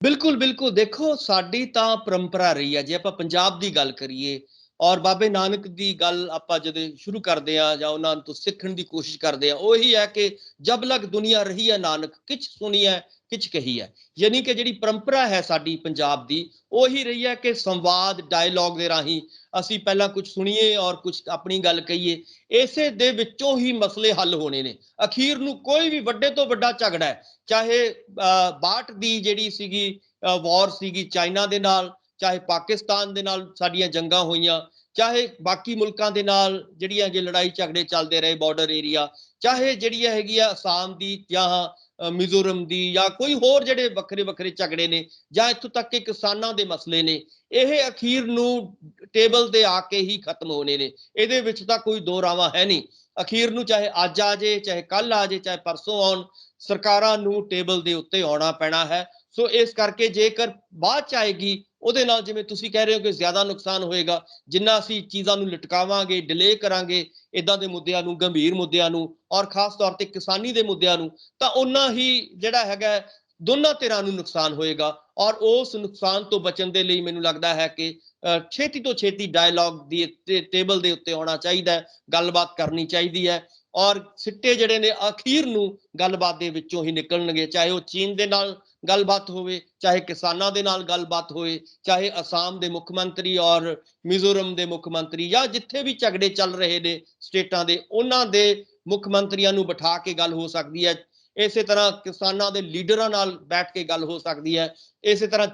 ਬਿਲਕੁਲ ਬਿਲਕੁਲ, ਦੇਖੋ ਸਾਡੀ ਤਾਂ ਪਰੰਪਰਾ ਰਹੀ ਹੈ, ਜੇ ਆਪਾਂ ਪੰਜਾਬ ਦੀ ਗੱਲ ਕਰੀਏ ਔਰ ਬਾਬੇ ਨਾਨਕ ਦੀ ਗੱਲ ਆਪਾਂ ਜਦੋਂ ਸ਼ੁਰੂ ਕਰਦੇ ਆ ਜਾਂ ਉਹਨਾਂ ਤੋਂ ਸਿੱਖਣ ਦੀ ਕੋਸ਼ਿਸ਼ ਕਰਦੇ ਆ, ਉਹੀ ਹੈ ਕਿ ਜਬ ਲਗ ਦੁਨੀਆ ਰਹੀ ਹੈ ਨਾਨਕ ਕਿਛ ਸੁਣੀ ਹੈ ਕਿਛ ਕਹੀ ਹੈ। ਯਾਨੀ ਕਿ ਜਿਹੜੀ ਪਰੰਪਰਾ ਹੈ ਸਾਡੀ ਪੰਜਾਬ ਦੀ ਉਹੀ ਰਹੀ ਹੈ ਕਿ ਸੰਵਾਦ ਡਾਇਲੌਗ ਦੇ ਰਾਹੀਂ ਅਸੀਂ ਪਹਿਲਾਂ ਕੁਝ ਸੁਣੀਏ ਔਰ ਕੁਝ ਆਪਣੀ ਗੱਲ ਕਹੀਏ, ਇਸੇ ਦੇ ਵਿੱਚੋਂ ਹੀ ਮਸਲੇ ਹੱਲ ਹੋਣੇ ਨੇ। ਅਖੀਰ ਨੂੰ ਕੋਈ ਵੀ ਵੱਡੇ ਤੋਂ ਵੱਡਾ ਝਗੜਾ ਹੈ, ਚਾਹੇ 62 ਦੀ ਜਿਹੜੀ ਸੀਗੀ ਵਾਰ ਸੀਗੀ ਚਾਈਨਾ ਦੇ ਨਾਲ, ਚਾਹੇ ਪਾਕਿਸਤਾਨ ਦੇ ਨਾਲ ਸਾਡੀਆਂ ਜੰਗਾਂ ਹੋਈਆਂ, ਚਾਹੇ ਬਾਕੀ ਮੁਲਕਾਂ ਦੇ ਨਾਲ ਜਿਹੜੀਆਂ ਹੈਗੇ ਲੜਾਈ ਝਗੜੇ ਚੱਲਦੇ ਰਹੇ ਬਾਰਡਰ ਏਰੀਆ, ਚਾਹੇ ਜਿਹੜੀ ਹੈਗੀ ਆ ਅਸਾਮ ਦੀ ਜਾਂ ਮਿਜ਼ੋਰਮ ਦੀ ਜਾਂ ਕੋਈ ਹੋਰ ਜਿਹੜੇ ਵੱਖਰੇ ਵੱਖਰੇ ਝਗੜੇ ਨੇ, ਜਾਂ ਇੱਥੋਂ ਤੱਕ ਕਿ ਕਿਸਾਨਾਂ ਦੇ ਮਸਲੇ ਨੇ, ਇਹ ਅਖੀਰ ਨੂੰ ਟੇਬਲ ਤੇ ਆ ਕੇ ਹੀ ਖਤਮ ਹੋਣੇ ਨੇ। ਇਹਦੇ ਵਿੱਚ ਤਾਂ ਕੋਈ ਦੋ ਰਾਵਾਂ ਹੈ ਨਹੀਂ। ਅਖੀਰ ਨੂੰ ਚਾਹੇ ਅੱਜ ਆ ਜੇ, ਚਾਹੇ ਕੱਲ ਆ ਜੇ, ਚਾਹੇ ਪਰਸੋਂ ਆਉਣ, ਸਰਕਾਰਾਂ ਨੂੰ ਟੇਬਲ ਦੇ ਉੱਤੇ ਆਉਣਾ ਪੈਣਾ ਹੈ। ਸੋ ਇਸ ਕਰਕੇ ਜੇਕਰ ਬਾਅਦ ਚ ਆਏਗੀ ਉਹਦੇ ਨਾਲ ਜਿਵੇਂ ਤੁਸੀਂ ਕਹਿ ਰਹੇ ਹੋ ਕਿ ਜ਼ਿਆਦਾ ਨੁਕਸਾਨ ਹੋਏਗਾ, ਜਿੰਨਾ ਅਸੀਂ ਚੀਜ਼ਾਂ ਨੂੰ ਲਟਕਾਵਾਂਗੇ, ਡਿਲੇ ਕਰਾਂਗੇ ਇਦਾਂ ਦੇ ਮੁੱਦਿਆਂ ਨੂੰ, ਗੰਭੀਰ ਮੁੱਦਿਆਂ ਨੂੰ, ਔਰ ਖਾਸ ਤੌਰ ਤੇ ਕਿਸਾਨੀ ਦੇ ਮੁੱਦਿਆਂ ਨੂੰ, ਤਾਂ ਉਹਨਾਂ ਹੀ ਜਿਹੜਾ ਹੈਗਾ ਦੋਨਾਂ ਧਿਰਾਂ ਨੂੰ ਨੁਕਸਾਨ ਹੋਏਗਾ। ਔਰ ਉਸ ਨੁਕਸਾਨ ਤੋਂ ਬਚਣ ਦੇ ਲਈ ਮੈਨੂੰ ਲੱਗਦਾ ਹੈ ਕਿ ਛੇਤੀ ਤੋਂ ਛੇਤੀ ਡਾਇਲੌਗ ਦੀ ਟੇਬਲ ਦੇ ਉੱਤੇ ਆਉਣਾ ਚਾਹੀਦਾ ਹੈ, ਗੱਲਬਾਤ ਕਰਨੀ ਚਾਹੀਦੀ ਹੈ, ਔਰ ਸਿੱਟੇ ਜਿਹੜੇ ਨੇ ਅਖੀਰ ਨੂੰ ਗੱਲਬਾਤ ਦੇ ਵਿੱਚੋਂ ਹੀ ਨਿਕਲਣਗੇ, ਚਾਹੇ ਉਹ ਚੀਨ ਦੇ ਨਾਲ ਗੱਲਬਾਤ ਹੋਵੇ, ਚਾਹੇ ਕਿਸਾਨਾਂ ਦੇ ਨਾਲ ਗੱਲਬਾਤ ਹੋਵੇ, ਚਾਹੇ ਅਸਾਮ ਦੇ ਮੁੱਖ ਮੰਤਰੀ ਔਰ ਮਿਜ਼ੋਰਮ ਦੇ ਮੁੱਖ ਮੰਤਰੀ ਜਾਂ ਜਿੱਥੇ ਵੀ ਝਗੜੇ ਚੱਲ ਰਹੇ ਨੇ ਸਟੇਟਾਂ ਦੇ, ਉਹਨਾਂ ਦੇ ਮੁੱਖ ਮੰਤਰੀਆਂ ਨੂੰ ਬਿਠਾ ਕੇ ਗੱਲ ਹੋ ਸਕਦੀ ਹੈ। ਇਸੇ ਤਰ੍ਹਾਂ ਕਿਸਾਨਾਂ ਦੇ ਲੀਡਰਾਂ ਨਾਲ ਬੈਠ ਕੇ ਗੱਲ ਹੋ ਸਕਦੀ ਹੈ। ਇਸੇ ਤਰ੍ਹਾਂ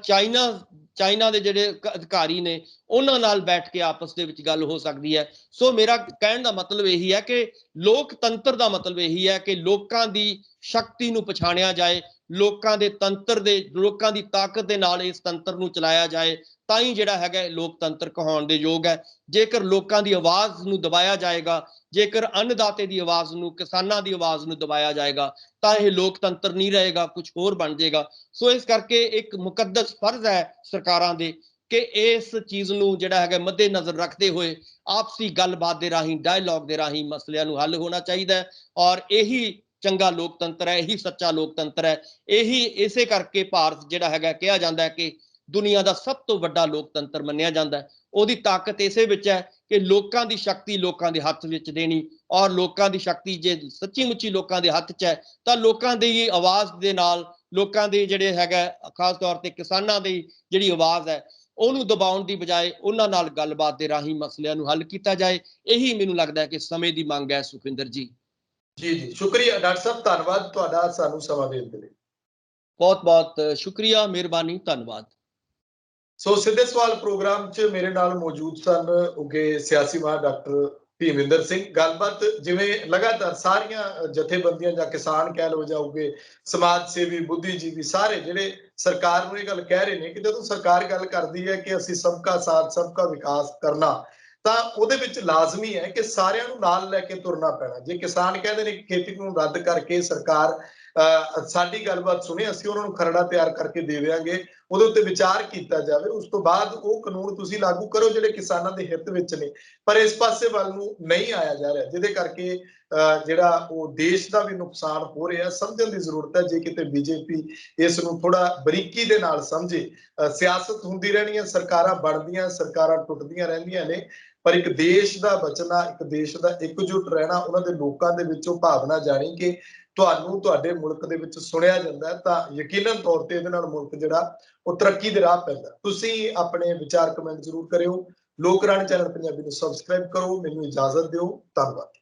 ਚਾਈਨਾ ਦੇ ਜਿਹੜੇ ਅਧਿਕਾਰੀ ਨੇ ਉਹਨਾਂ ਨਾਲ ਬੈਠ ਕੇ ਆਪਸ ਦੇ ਵਿੱਚ ਗੱਲ ਹੋ ਸਕਦੀ ਹੈ। ਸੋ ਮੇਰਾ ਕਹਿਣ ਦਾ ਮਤਲਬ ਇਹੀ ਹੈ ਕਿ ਲੋਕਤੰਤਰ ਦਾ ਮਤਲਬ ਇਹੀ ਹੈ ਕਿ ਲੋਕਾਂ ਦੀ ਸ਼ਕਤੀ ਨੂੰ ਪਛਾਣਿਆ ਜਾਏ, ਲੋਕਾਂ ਦੇ ਤੰਤਰ ਦੇ, ਲੋਕਾਂ ਦੀ ਤਾਕਤ ਦੇ ਨਾਲ ਇਸ ਤੰਤਰ ਨੂੰ ਚਲਾਇਆ ਜਾਏ, ਤਾਂ ਹੀ ਜਿਹੜਾ ਹੈਗਾ ਲੋਕਤੰਤਰ ਕਹਾਉਣ ਦੇ ਯੋਗ ਹੈ। ਜੇਕਰ ਲੋਕਾਂ ਦੀ ਆਵਾਜ਼ ਨੂੰ ਦਬਾਇਆ ਜਾਏਗਾ, ਜੇਕਰ ਅੰਨਦਾਤੇ ਦੀ ਆਵਾਜ਼ ਨੂੰ, ਕਿਸਾਨਾਂ ਦੀ ਆਵਾਜ਼ ਨੂੰ ਦਬਾਇਆ ਜਾਏਗਾ, ਤਾਂ ਇਹ ਲੋਕਤੰਤਰ ਨਹੀਂ ਰਹੇਗਾ, ਕੁਝ ਹੋਰ ਬਣ ਜਾਏਗਾ। ਸੋ ਇਸ ਕਰਕੇ ਇੱਕ ਮੁਕੱਦਸ ਫਰਜ਼ ਹੈ ਸਰਕਾਰਾਂ ਦੇ ਕਿ ਇਸ ਚੀਜ਼ ਨੂੰ ਜਿਹੜਾ ਹੈਗਾ ਮੱਦੇ ਨਜ਼ਰ ਰੱਖਦੇ ਹੋਏ ਆਪਸੀ ਗੱਲਬਾਤ ਦੇ ਰਾਹੀਂ, ਡਾਇਲੌਗ ਦੇ ਰਾਹੀਂ ਮਸਲਿਆਂ ਨੂੰ ਹੱਲ ਹੋਣਾ ਚਾਹੀਦਾ ਹੈ। ਔਰ ਇਹੀ ਚੰਗਾ ਲੋਕਤੰਤਰ ਹੈ, ਇਹੀ ਸੱਚਾ ਲੋਕਤੰਤਰ ਹੈ। ਇਹੀ ਇਸੇ ਕਰਕੇ ਭਾਰਤ ਜਿਹੜਾ ਹੈਗਾ ਕਿਹਾ ਜਾਂਦਾ ਹੈ ਕਿ ਦੁਨੀਆ ਦਾ ਸਭ ਤੋਂ ਵੱਡਾ ਲੋਕਤੰਤਰ ਮੰਨਿਆ ਜਾਂਦਾ ਹੈ। ਉਹਦੀ ਤਾਕਤ ਇਸੇ ਵਿੱਚ ਹੈ ਕਿ ਲੋਕਾਂ ਦੀ ਸ਼ਕਤੀ ਲੋਕਾਂ ਦੇ ਹੱਥ ਵਿੱਚ ਦੇਣੀ, ਔਰ ਲੋਕਾਂ ਦੀ ਸ਼ਕਤੀ ਜੇ ਸੱਚੀ ਮੁੱਚੀ ਲੋਕਾਂ ਦੇ ਹੱਥ 'ਚ ਹੈ ਤਾਂ ਲੋਕਾਂ ਦੀ ਆਵਾਜ਼ ਦੇ ਨਾਲ ਲੋਕਾਂ ਦੇ ਜਿਹੜੇ ਹੈਗਾ ਖਾਸ ਤੌਰ ਤੇ ਕਿਸਾਨਾਂ ਦੀ ਜਿਹੜੀ ਆਵਾਜ਼ ਹੈ ਉਹਨੂੰ ਦਬਾਉਣ ਦੀ ਬਜਾਏ ਉਹਨਾਂ ਨਾਲ ਗੱਲਬਾਤ ਦੇ ਰਾਹੀਂ ਮਸਲਿਆਂ ਨੂੰ ਹੱਲ ਕੀਤਾ ਜਾਏ। ਇਹੀ ਮੈਨੂੰ ਲੱਗਦਾ ਹੈ ਕਿ ਸਮੇਂ ਦੀ ਮੰਗ ਹੈ ਸੁਖਵਿੰਦਰ ਜੀ। ਜੀ ਸ਼ੁਕਰੀਆ ਡਾਕਟਰ ਸਾਹਿਬ, ਧੰਨਵਾਦ ਤੁਹਾਡਾ ਸਾਨੂੰ ਸਮਾਂ ਦੇਣ ਦੇ ਲਈ। ਬਹੁਤ ਬਹੁਤ ਸ਼ੁਕਰੀਆ, ਮਿਹਰਬਾਨੀ, ਧੰਨਵਾਦ। ਸੋ ਸਿੱਧੇ ਸਵਾਲ ਪ੍ਰੋਗਰਾਮ 'ਚ ਮੇਰੇ ਨਾਲ ਮੌਜੂਦ ਸਨ ਉੱਘੇ ਸਿਆਸੀ ਮਾਹਰ ਡਾਕਟਰ ਭੀਮਿੰਦਰ ਸਿੰਘ। ਗੱਲਬਾਤ ਜਿਵੇਂ ਲਗਾਤਾਰ ਸਾਰੀਆਂ ਜਥੇਬੰਦੀਆਂ ਜਾਂ ਕਿਸਾਨ ਕਹਿ ਲਓ ਜਾਂ ਉੱਘੇ ਸਮਾਜ ਸੇਵੀ, ਬੁੱਧੀਜੀਵੀ ਸਾਰੇ ਜਿਹੜੇ ਸਰਕਾਰ ਨੂੰ ਇਹ ਗੱਲ ਕਹਿ ਰਹੇ ਨੇ ਕਿ ਜਦੋਂ ਸਰਕਾਰ ਗੱਲ ਕਰਦੀ ਹੈ ਕਿ ਅਸੀਂ ਸਬਕਾ ਸਾਥ ਸਬਕਾ ਵਿਕਾਸ ਕਰਨਾ, ਤਾਂ ਉਹਦੇ ਵਿੱਚ ਲਾਜ਼ਮੀ ਹੈ ਕਿ ਸਾਰਿਆਂ ਨੂੰ ਨਾਲ ਲੈ ਕੇ ਤੁਰਨਾ ਪੈਣਾ। ਜੇ ਕਿਸਾਨ ਕਹਿੰਦੇ ਨੇ ਕਿ ਖੇਤੀ ਨੂੰ ਰੱਦ ਕਰਕੇ ਸਰਕਾਰ ਸਾਡੀ ਗੱਲਬਾਤ ਸੁਣੇ, ਅਸੀਂ ਉਹਨਾਂ ਨੂੰ ਖਰੜਾ ਤਿਆਰ ਕਰਕੇ ਦੇ ਦੇਵਾਂਗੇ, ਉਹਦੇ ਉੱਤੇ ਵਿਚਾਰ ਕੀਤਾ ਜਾਵੇ, ਉਸ ਤੋਂ ਬਾਅਦ ਉਹ ਕਾਨੂੰਨ ਤੁਸੀਂ ਲਾਗੂ ਕਰੋ ਜਿਹੜੇ ਕਿਸਾਨਾਂ ਦੇ ਹਿੱਤ ਵਿੱਚ ਨੇ। ਪਰ ਇਸ ਪਾਸੇ ਵੱਲ ਨੂੰ ਨਹੀਂ ਆਇਆ ਜਾ ਰਿਹਾ, ਜਿਹਦੇ ਕਰਕੇ ਜਿਹੜਾ ਉਹ ਦੇਸ਼ ਦਾ ਵੀ ਨੁਕਸਾਨ ਹੋ ਰਿਹਾ। ਸਮਝਣ ਦੀ ਜ਼ਰੂਰਤ ਹੈ, ਜੇ ਕਿਤੇ ਬੀਜੇਪੀ ਇਸ ਨੂੰ ਥੋੜਾ ਬਰੀਕੀ ਦੇ ਨਾਲ ਸਮਝੇ। ਸਿਆਸਤ ਹੁੰਦੀ ਰਹਿਣੀ ਹੈ, ਸਰਕਾਰਾਂ ਬਣਦੀਆਂ, ਸਰਕਾਰਾਂ ਟੁੱਟਦੀਆਂ ਰਹਿੰਦੀਆਂ ਨੇ, ਪਰ ਇੱਕ ਦੇਸ਼ ਦਾ ਬਚਣਾ, ਇੱਕ ਦੇਸ਼ ਦਾ ਇਕਜੁੱਟ ਰਹਿਣਾ, ਉਹਨਾਂ ਦੇ ਲੋਕਾਂ ਦੇ ਵਿੱਚੋਂ ਭਾਵਨਾ ਜਾਣੀ ਕਿ ਤੁਹਾਨੂੰ ਤੁਹਾਡੇ ਮੁਲਕ ਦੇ ਵਿੱਚ ਸੁਣਿਆ ਜਾਂਦਾ, ਤਾਂ ਯਕੀਨਨ ਤੌਰ ਤੇ ਇਹਦੇ ਨਾਲ ਮੁਲਕ ਜਿਹੜਾ ਉਹ ਤਰੱਕੀ ਦੇ ਰਾਹ ਪੈਂਦਾ। ਤੁਸੀਂ ਆਪਣੇ ਵਿਚਾਰ ਕਮੈਂਟ ਜ਼ਰੂਰ ਕਰਿਓ। ਲੋਕ ਰਾਣੀ ਚੈਨਲ ਪੰਜਾਬੀ ਨੂੰ ਸਬਸਕ੍ਰਾਈਬ ਕਰੋ। ਮੈਨੂੰ ਇਜਾਜ਼ਤ ਦਿਓ, ਧੰਨਵਾਦ।